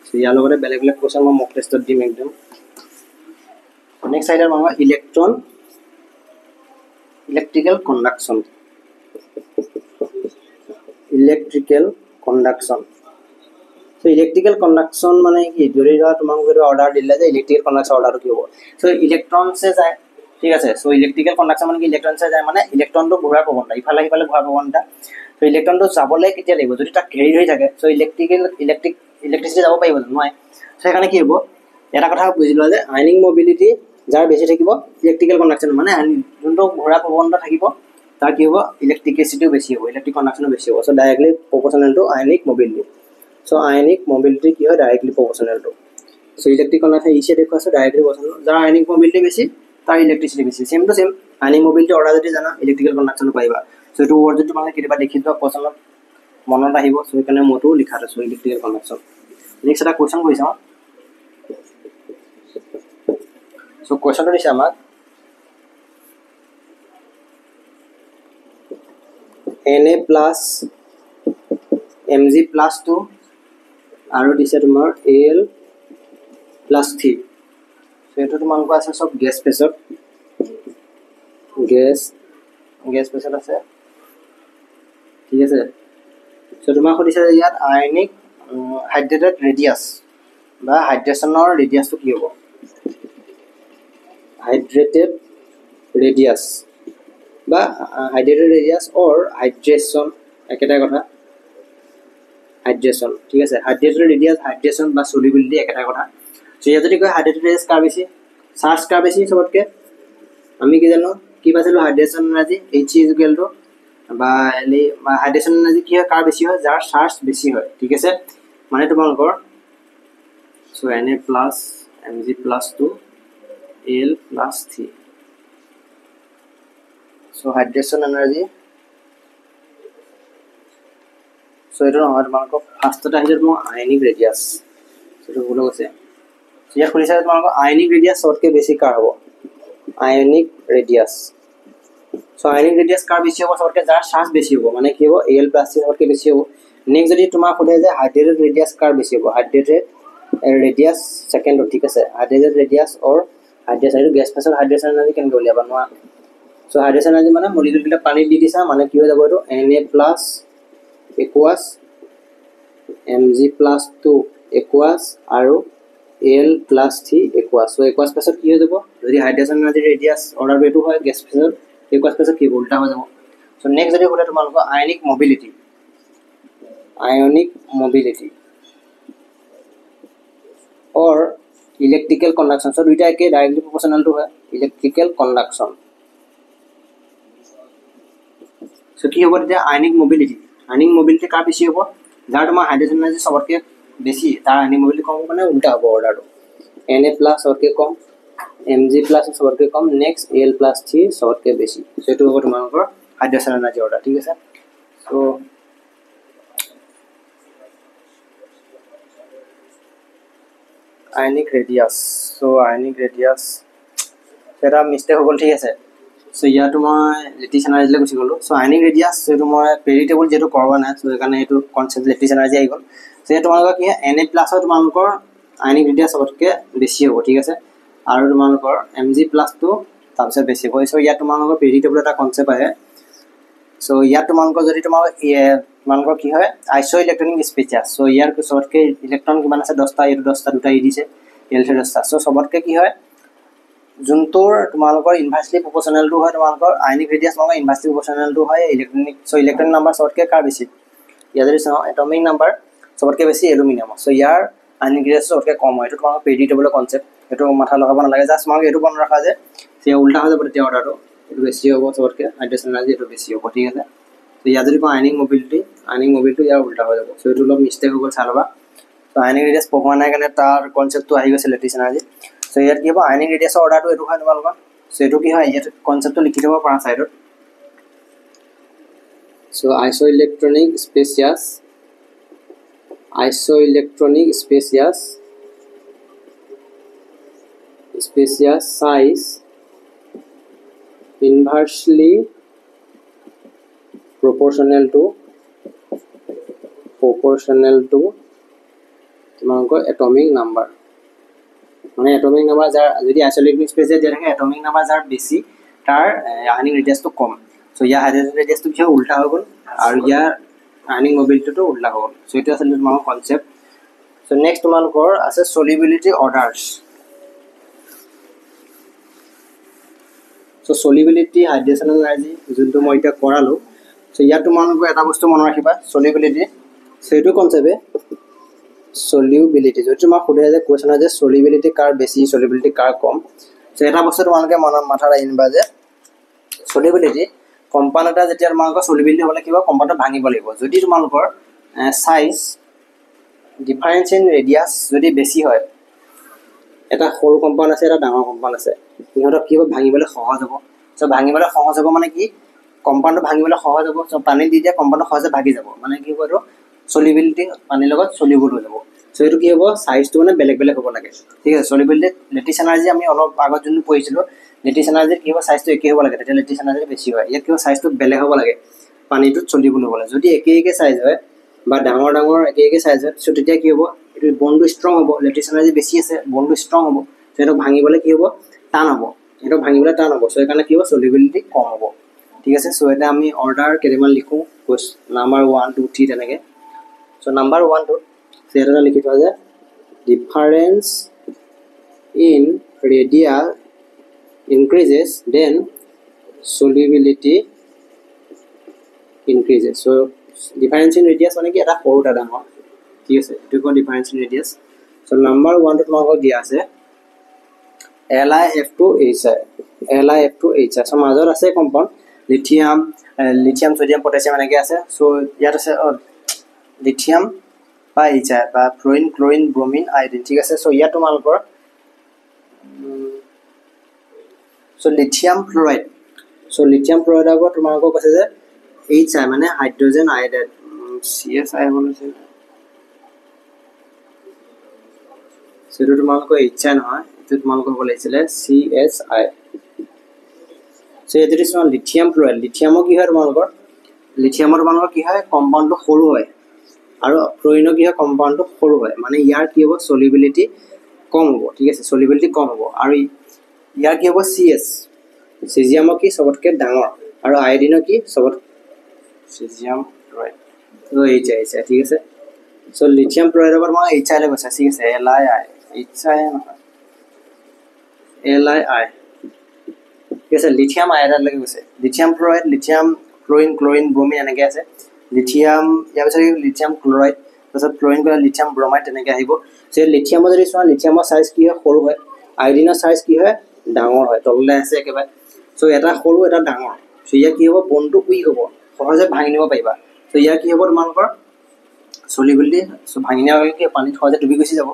সো ইয়াৰ লগতে বেলেগ কোশ্চেন মই মক টেষ্টত দিম একদম নেক্সট সাইডৰ মানে ইলেক্ট্ৰিকেল কণ্ডাকশন সো ইলেক্ট্ৰিকেল কণ্ডাকশন মানে কি যদি তোমালোকে অৰ্ডাৰ দিলে যে ইলেক্ট্ৰিকেল কণ্ডাকশন অৰ্ডাৰটো কি হ'ব সো ইলেক্ট্ৰনছে যায় ঠিক আছে সো ইলেক্ট্ৰিকেল কণ্ডাকশন মানে কি ইলেক্ট্ৰনছে যায় মানে ইলেক্ট্ৰনটো ঘূৰা প্ৰৱণতা ইফালে ঘূৰা প্ৰৱণতা সো ইলেক্ট্ৰনটো যাবলৈ কেতিয়া লাগিব যদি তাক ঘেৰি হৈ থাকে সো ইলেক্ট্ৰিচিটি যাব পাৰিব নহয় সো সেইকাৰণে কি হ'ব এটা কথা বুজি লোৱা যে আয়নিক মোবিলিটি যাৰ বেছি থাকিব ইলেক্ট্ৰিকেল কণ্ডাকশন মানে যোনটো ঘূৰা প্ৰৱণতা থাকিব তাৰ কি হ'ব ইলেক্ট্ৰিচিটিও বেছি হ'ব ইলেক্ট্ৰিক কণ্ডাকশনো বেছি হ'ব so directly proportional to ionic mobility so ionic mobility কি হয় directly proportional to so electric conduction ইছে দেখুৱা আছে ডাইৰেক্টলি প্ৰপৰ্শনেল যাৰ আয়নিক মোবিলিটি বেছি তাৰ ইলেক্ট্ৰিচিটি বেছি same to same ionic mobility order যদি জানা ইলেক্ট্ৰিকেল কণ্ডাকশনো পাইবা সো এটো ৱৰ্ড যদি তোমালোকে কেতিয়াবা দেখি যোৱা কোশ্চেনত মনত আহিব সো সেইকাৰণে মটো লিখা আছে ইলেক্ট্ৰিকেল কণ্ডাকশন নেক্সট এটা কোশ্চেন কৰিছা সো কোশ্চেনটো দিছে আমাক Na plus Mg plus 2 আৰু দিছে তোমাৰ Al plus 3 সো এটো তোমালোকৰ আছে সব গেছ ফেজত আছে ঠিক আছে সো তোমাক সুধিছে যে ইয়াত আয়নিক হাইড্ৰেটেড ৰেডিয়াস বা হাইড্ৰেশনৰ ৰেডিয়াসটো কি হ'ব হাইড্ৰেটেড ৰেডিয়াস বা হাইড্ৰেটেড ৰেডিয়াস অৰ হাইড্ৰেশন একেটা কথা হাইড্ৰেশন ঠিক আছে হাইড্ৰেটেড ৰেডিয়াস হাইড্ৰেশন বা সলিবিলিটি একেটা কথা সো ইয়াত যদি কয় হাইড্ৰেটেড ৰেডিয়াস কাৰ বেছি চাৰ্জ কাৰ বেছি সবতকে আমি কি জানো কি পাইছিলো হাইড্ৰেশন এনাৰ্জি H = বা হাইড্ৰেশন এনাৰ্জি কি হয় কাৰ বেছি হয় যাৰ চাৰ্জ বেছি হয় ঠিক আছে মানে তোমালোকৰ so Na plus Mg plus 2 Al plus 3 so hydration energy so eto নহয় তোমালোক ফাৰ্স্ট এটা আহিছে তোমাৰ আয়নিক ৰেডিয়াস সেটো ভুল হৈছে ইয়াত খুলিছে তোমালোক আয়নিক ৰেডিয়াস সবতকে বেছি কাৰ হ'ব আয়নিক ৰেডিয়াস so আয়নিক ৰেডিয়াস কাৰ বেছি হ'ব সবতকে যাৰ চাৰ্জ বেছি হ'ব মানে কি হ'ব Al plus 3 সবতকে বেছি হ'ব নেক্সট যদি তোমাক খুলে যে হাইড্ৰেটেড ৰেডিয়াস কাৰ বেছি হ'ব হাইড্ৰেটেড ৰেডিয়াস সেকেন্ড ঠিক আছে হাইড্ৰেটেড ৰেডিয়াস অৰ হাইড্ৰেশন গ্যাস ফেজৰ হাইড্ৰেশন এনাৰ্জি কেন উলিয়াবা নোৱা সো হাইড্রেশন এনার্জি মানে মলিকিউল বিলাক পানী দি দিছা মানে কি হৈ যাব এটো Na plus aqueous Mg plus 2 aqueous আৰু Al plus 3 aqueous so aqueous ফেজত কি হৈ যাব যদি হাইড্রেশন এনার্জি ৰেডিয়াস অৰ্ডাৰ বেটো হয় গ্যাস ফেজৰ aqueous ফেজত কি উল্টা হৈ যাব সো নেক্সট যদি হলে তোমালোক ionic mobility or electrical conduction so দুইটা একে ডাইরেক্টলি প্রপোর্শনাল টু হয় ইলেক্ট্রিক্যাল কন্ডাকশন সো কি হ'ব তেতিয়া আয়নিক মোবিলিটি কাৰ বেছি হ'ব যাৰ তোমাৰ হাইড্ৰোজেন এনাৰ্জি সবতকৈ বেছি তাৰ আয়নিক মোবিলিটি কম মানে উল্টা হ'ব অৰ্ডাৰটো Na+ সবতকৈ কম Mg+ সবতকৈ কম নেক্সট Al+3 সবতকৈ বেছি সো এইটো হ'ব তোমালোকৰ হাইড্ৰোজেন এনাৰ্জি অৰ্ডাৰ ঠিক আছে so ionic radius so ionic radius এটা মিষ্টেক হৈ গ'ল ঠিক আছে সো ইয়াতো মই লেটিছ এনাৰ্জিলৈ গুচি গ'লোঁ সো আয়নিক ৰেডিয়াছ এইটো মই পেৰিটেবল যেহেতু কৰোৱা নাই সো সেইকাৰণে এইটো কনচেপ্ট লেটিছ এনাৰ্জি আহি গ'ল সো ইয়াত তোমালোকৰ কি Na+ তোমালোকৰ আয়নিক ৰেডিয়াছ সবতকৈ বেছি হ'ব ঠিক আছে আৰু তোমালোকৰ Mg+টো তাৰপিছত বেছি হ'ব সো ইয়াত তোমালোকৰ পেৰিটেবল এটা কনচেপ্ট আহে সো ইয়াত তোমালোকৰ যদি তোমালোকৰ কি হয় আইসো ইলেক্ট্ৰনিক স্পেচিয়াছ সো ইয়াৰ সবতকৈ ইলেক্ট্ৰন কিমান আছে 10টা এইটো 10টা দুটা ই দিছে L3 10টা সো সবতকৈ কি হয় যোনটোৰ তোমালোকৰ ইনভাৰ্সলি প্ৰপোৰ্শনেলটো হয় তোমালোকৰ আয়নিক ৰেডিয়াছ তোমালোকৰ ইনভাৰ্সলি প্ৰপোৰ্শনেলটো হয় ইলেক্ট্ৰনিক সো ইলেক্ট্ৰনিক নাম্বাৰ সবতকৈ কাৰ বেছি ইয়াত যদি চাওঁ এটমিক নাম্বাৰ সবতকৈ বেছি এলুমিনিয়াম সো ইয়াৰ আয়নিক ৰেডিয়াছ সবতকৈ কম হয় এইটো তোমালোকৰ পেৰিটেবল কনসেপ্ট এইটো মাথা লগাব নালাগে জাস্ট তোমালোকে এইটো মনত ৰাখা যে সেই উল্টা হৈ যাব তেতিয়া অৰ্ডাৰটো এইটো বেছি হ'ব সবতকৈ হাইড্ৰোজেন এনাৰ্জি এইটো বেছি হ'ব ঠিক আছে তো ইয়াত যদি কোৱা আয়নিক মোবিলিটি ইয়াৰ উল্টা হৈ যাব সো এইটো অলপ মিষ্টেক হৈ গ'ল চাই ল'বা তো আয়নিক ৰেডিয়াছ পঢ়োৱা নাই কাৰণে তাৰ কনসেপ্টটো আহি গৈছে লেটিছ এনাৰ্জি সো ইয়াত কি হ'ব আয়নিক ৰেডিয়াছৰ অৰ্ডাৰটো এইটো হয় তোমালোকৰ সো এইটো কি হয় ইয়াত কনসেপ্টটো লিখি থ'ব পাৰা সাইডত সো আইসো ইলেক্ট্ৰনিক স্পেচিয়াছ সাইজ ইনভাৰ্সলি proportional to তোমালোকৰ এটমিক নাম্বাৰ মানে এটমিক নাম্বাৰ যাৰ যদি আইসোলেটিক স্পেচিয়াছ দিয়া থাকে এটমিক নাম্বাৰ যাৰ বেছি তাৰ আয়নিক ৰেডিয়াছটো কম সো ইয়াৰ হাইড্ৰোজেন ৰেডিয়াছটো কি উল্টা হৈ গ'ল আৰু ইয়াৰ আয়নিক মোবিলিটিটো উল্টা হৈ গ'ল সো এইটো আছিলে তোমালোকৰ কনসেপ্ট সো নেক্সট তোমালোকৰ আছে solubility orders so solubility hydrogen energy যোনটো মই এতিয়া কৰালোঁ সো ইয়াত তোমালোকৰ এটা বস্তু মনত ৰাখিবা সলিবিলিটি সো এইটো কনসেপ্টে সলিউবিলিটি যদি তোমাক সোধে যে কোৱেশ্যন যে সলিবিলিটি কাৰ বেছি সলিবিলিটি কাৰ কম সো এটা বস্তু তোমালোকে মাথাত আনিবা যে সলিবিলিটি কম্পাউণ্ড এটা যেতিয়া তোমালোকৰ সলিবিলিটি হ'লে কিবা কম্পাউণ্ডটো ভাঙিব লাগিব যদি তোমালোকৰ সাইজ ডিফাৰেন্স ইন ৰেডিয়াছ যদি বেছি হয় এটা সৰু কম্পাউণ্ড আছে এটা ডাঙৰ কম্পাউণ্ড আছে ইহঁতক কি হ'ব ভাঙিবলৈ সহজ হ'ব সো ভাঙিবলৈ সহজ হ'ব মানে কি কম্পাউণ্ডটো ভাঙিবলৈ সহজ হ'ব সো পানী দি দিয়া কম্পাউণ্ডটো সহজে ভাগি যাব মানে কি হ'ব এইটো সলিবিলিটি পানীৰ লগত সলিবল হৈ যাব সো এইটো কি হ'ব সাইজটো মানে বেলেগ বেলেগ হ'ব লাগে ঠিক আছে সলিবিলিটি লেটিছ এনাৰ্জি আমি অলপ আগত যোনটো পঢ়িছিলোঁ লেটিছ এনাৰ্জি কি হ'ব সাইজটো একে হ'ব লাগে তেতিয়া লেটিছ এনাৰ্জি বেছি হয় ইয়াত কি হ'ব সাইজটো বেলেগ হ'ব লাগে পানীটোত সলিবল হ'ব লাগে যদি একে সাইজ হয় বা ডাঙৰ একে সাইজ হয় সো তেতিয়া কি হ'ব এইটো বন্ডটো ষ্ট্ৰং হ'ব লেটিছ এনাৰ্জি বেছি আছে বন্ডটো ষ্ট্ৰং হ'ব সো এইটো ভাঙিবলৈ কি হ'ব টান হ'ব এইটো ভাঙিবলৈ টান হ'ব সো সেইকাৰণে কি হ'ব সলিবিলিটি কম হ'ব ঠিক আছে সো এটা আমি অৰ্ডাৰ কেইটামান লিখোঁ নাম্বাৰ 1 2 3 তেনেকৈ সো নাম্বাৰ 1 টো সেটা লিখি থোৱা যায় difference in radius increases then solubility increases so difference in radius মানে কি এটা সৰু এটা ডাঙৰ ঠিক আছে এটো কোন difference in radius so number 1 টো তোমাক দিয়া আছে LiF2H so মাজৰ আছে কম্পাউণ্ড লিথিয়াম সোডিয়াম পটাছিয়াম এনেকৈ আছে সো ইয়াত আছে লিথিয়াম বা HI বা ফ্লুৰিন ক্লোৰিন ব্ৰোমিন আয়োডিন ঠিক আছে সো ইয়াত তোমালোকৰ সো লিথিয়াম ফ্লুৰাইড আগত তোমালোকক কৈছে যে HI মানে হাইড্ৰোজেন আয়োডাইড CSI বলছে সেটো তোমালোকৰ HI নহয় এটো তোমালোকক বলাইছিলে CSI সো এটো দিছ লিথিয়াম ফ্লুৰাইড লিথিয়ামৰ কি হয় তোমালোকৰ কি হয় কম্পাউণ্ডটো সৰু হয় আৰু ফ্লুৰিনৰ কি হয় কম্পাউণ্ডটো সৰু হয় মানে ইয়াৰ কি হ'ব সলিবিলিটি কম হ'ব ঠিক আছে সলিবিলিটি কম হ'ব আৰু ইয়াৰ কি হ'ব CS সিজিয়ামৰ কি সবতকৈ ডাঙৰ আৰু আয়োডিনৰ কি সবত সিজিয়াম ফ্লুৰাইড তো HI ঠিক আছে সো লিথিয়াম ফ্লুৰাইডৰ পৰা মই HI লৈ গৈছে ঠিক আছে LiI ঠিক আছে লিথিয়াম আয়োডাইড লাগি গৈছে lithium fluoride lithium ফ্লুৰিন chlorine bromine এনেকৈ আছে লিথিয়াম ইয়াৰ পিছত লিথিয়াম ক্লোৰাইড তাৰপিছত ফ্লুৰিন লিথিয়াম ব্ৰোমাইড তেনেকৈ আহিব সো লিথিয়ামৰ যদি চোৱা লিথিয়ামৰ সাইজ কি হয় সৰু হয় আয়োডিনৰ সাইজ কি হয় ডাঙৰ হয় তললৈ আছে একেবাৰে সো এটা সৰু এটা ডাঙৰ সো ইয়াৰ কি হ'ব বন্ডটো উইক হ'ব সহজে ভাঙি নিব পাৰিবা সো ইয়াৰ কি হ'ব তোমালোকৰ সলিবিলিটি সো ভাঙি নিয়া কি পানীত সহজে ডুবি গুচি যাব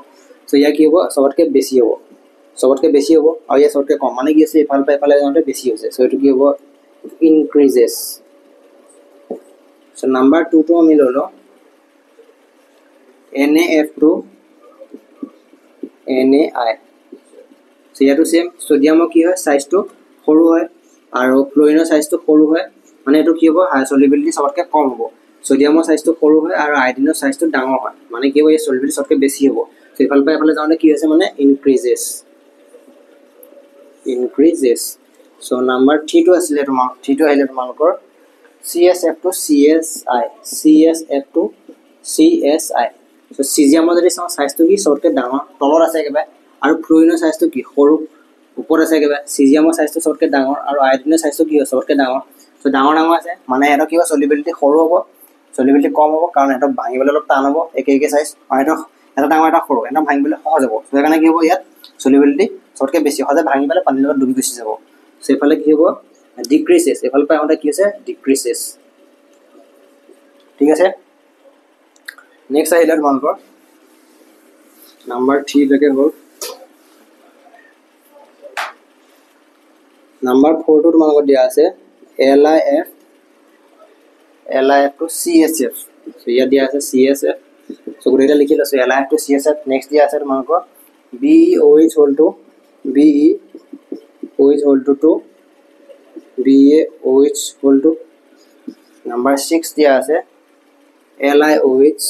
সো ইয়াৰ কি হ'ব সবতকে বেছি হ'ব আৰু ইয়াৰ সবতকে কম মানে কি আছে এফালে যাওঁতে বেছি হৈছে সো এইটো কি হ'ব increases so number 2 to আমি ললো NaF2 NaI so ইয়াটো সেম সোডিয়ামৰ কি হয় সাইজটো সৰু হয় আৰু ক্লোৰিনৰ সাইজটো সৰু হয় মানে এটো কি হ'ব হাই সলিবিলিটি সবতকে কম হ'ব সোডিয়ামৰ সাইজটো সৰু হয় আৰু আয়োডিনৰ সাইজটো ডাঙৰ হয় মানে কি হ'ব এই সলিবিলিটি সবতকে বেছি হ'ব সো এফালে যাওঁতে কি হৈছে মানে increases so number 3 to asile tomar 3 to ahile tumalokor CSF to CSI so cesium jodi sam size to ki sorte dangor tolor ase ekeba aru fluorine size to ki horu upor ase ekeba cesium size to sorte dangor aru iodine size to ki sorte dangor so dangor ase mane eta ki solubility horu hobo solubility kom hobo karon eta bhangibole lok tan hobo eke size aru eta dangor eta horu eta bhangibole sahoj hobo so ekane ki hobo yat solubility সবতকে বেছি হজে ভাঙি পেলে পানীৰ লগত ডুবি গুচি যাব সো এফালে কি হ'ব ডিক্ৰিজেস এফালে পাই হতে কি আছে ডিক্ৰিজেস ঠিক আছে নেক্সট আহিলে তোমালোকৰ নাম্বাৰ 3 লৈকে হ'ল নাম্বাৰ 4 টো তোমালোকৰ দিয়া আছে LIF to CSF সো ইয়াত দিয়া আছে CSF সো গোটেইটা লিখি লৈছো LIF to CSF নেক্সট দিয়া আছে তোমালোকৰ BOH whole to BEOH whole to 2 BAOH whole to number 6 দিয়া আছে LiOH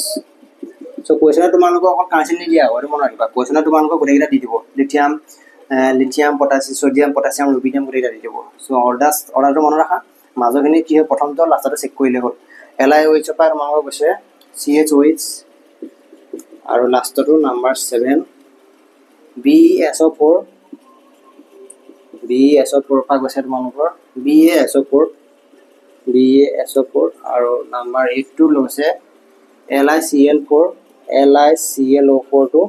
so question তোমালোকক অকল কাঞ্চেল নিদিয়া আৰু মনত ৰাখিবা question তোমালোকক গোটেইটা দি দিব lithium potassium sodium potassium rubidium গোটেইটা দি দিব so অৰ্ডাৰটো মনত ৰাখা মাজৰখিনি কি হয় প্ৰথমটো লাষ্টতে চেক কৰিলে হ'ল LiOH পৰা তোমালোকক কৈছে CHOH আৰু লাষ্টটো নাম্বাৰ 7 BaSO4 পৰা গৈছে তোমালোকৰ BaSO4 আৰু নাম্বাৰ 8 টো লৈছে LiCl4 to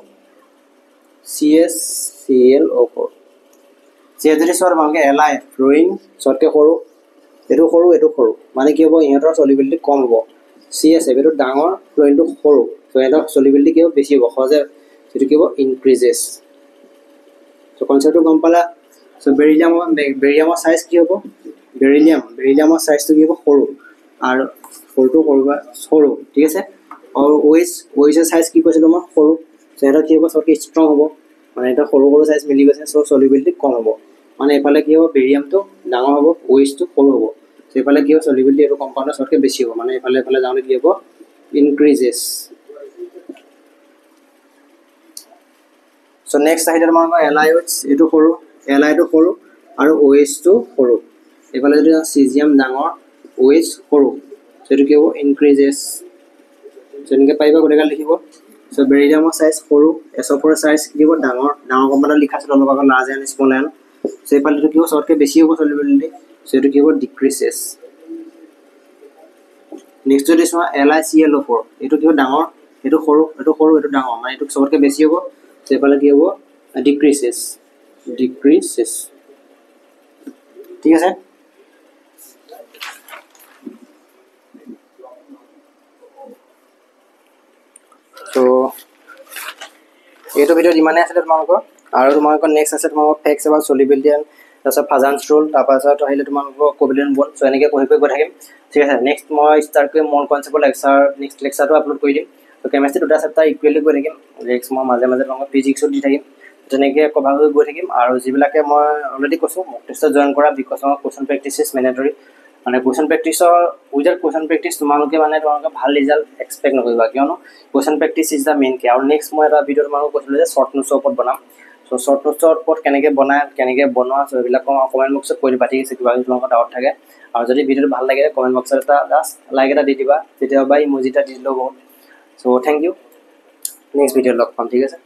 CsClO4 যেহেতু সৰ ভালকে Li ফ্লোৰিন সৰকে সৰু এটো সৰু মানে কি হ'ব ইহঁতৰ সলিবিলিটি কম হ'ব CSF এটো ডাঙৰ ফ্লোৰিনটো সৰু সো এটা সলিবিলিটি কি হ'ব বেছি হ'ব সহজে যেটো কি হ'ব ইনক্ৰিজেস so concept গম পালা so বেৰিলিয়ামৰ সাইজ কি হ'ব বেৰিলিয়ামৰ সাইজটো কি হ'ব সৰু আৰু সৰু ঠিক আছে আৰু OH এৰ সাইজ কি কৈছিল মই সৰু so এটা কি হ'ব সবকে ষ্ট্ৰং হ'ব মানে এটা সৰু সাইজ মিলি গৈছে so সলিবিলিটি কম হ'ব মানে এফালে কি হ'ব বেৰিয়ামটো ডাঙৰ হ'ব OH টো সৰু হ'ব so এফালে কি হ'ব সলিবিলিটি এটো কম্পাউণ্ডৰ সবকে বেছি হ'ব মানে এফালে যাওঁতে কি হ'ব ইনক্ৰিজেস so next আহিলে তোমালোকৰ LiOH এটো সৰু Li টো সৰু আৰু OH টো সৰু এফালে যদি cesium ডাঙৰ OH সৰু so এটো কি হ'ব ইনক্ৰিজেস যেনেকৈ পাইবা গোটেইটা লিখিব so বেৰিলিয়ামৰ সাইজ সৰু SO4 সাইজ কি হ'ব ডাঙৰ কম্পাউণ্ডত লিখা আছে অলপ আগত large and small and so এফালে কি হ'ব সবতকে বেছি হ'ব সলিবিলিটি so এটো কি হ'ব ডিক্ৰিজেস নেক্সট যদি চোৱা LiClO4 এটো কি হ'ব ডাঙৰ এটো সৰু এটো ডাঙৰ মানে এটো সবতকে বেছি হ'ব so এফালে কি হ'ব ডিক্ৰিজেস ঠিক আছে so এইটো ভিডিও ইমানে আছে তোমালোকৰ আৰু তোমালোকৰ নেক্সট আছে তোমালোকৰ ফেক্টছ about solubility and তাৰপিছত ফাজান্স ৰুল তাৰপিছত আহিলে তোমালোকৰ কোভেলেন্ট বন্ড so এনেকৈ গৈ থাকিম ঠিক আছে নেক্সট মই ষ্টাৰ্ট কৰিম মন কনসেপ্ট লেকচাৰ নেক্সট লেকচাৰটো আপলোড কৰি দিম তো কেমিষ্ট্ৰি দুটা চেপ্টাৰ ইকুৱেলি গৈ থাকিম নেক্সট মই মাজে তোমালোকক ফিজিক্সত দি থাকিম তেনেকৈ কভাৰ হৈ গৈ থাকিম আৰু যিবিলাকে মই অলৰেডি কৈছোঁ মোক টেষ্টত জইন কৰা because of question practice is mandatory মানে কোৱেশ্চন প্ৰেক্টিছৰ উইদাউট কোৱেশ্চন প্ৰেক্টিছ তোমালোকে ভাল ৰিজাল্ট এক্সপেক্ট নকৰিবা কিয়নো question practice is the main কি আৰু নেক্সট মই এটা ভিডিঅ' তোমালোকক কৈছিলোঁ যে শ্বৰ্ট নোটছৰ ওপৰত বনাম so short notes ওপৰত কেনেকৈ বনোৱা so এইবিলাক কমেন্ট বক্সত কৈ দিবা ঠিক আছে কিবা তোমালোকৰ ডাউট থাকে আৰু যদি ভিডিঅ'টো ভাল লাগে কমেন্ট বক্সত এটা জাষ্ট লাইক এটা দি দিবা তেতিয়াবা ইমোজি এটা দি দিলেও বহুত so thank you next ভিডিঅ'ত লগ পাম ঠিক আছে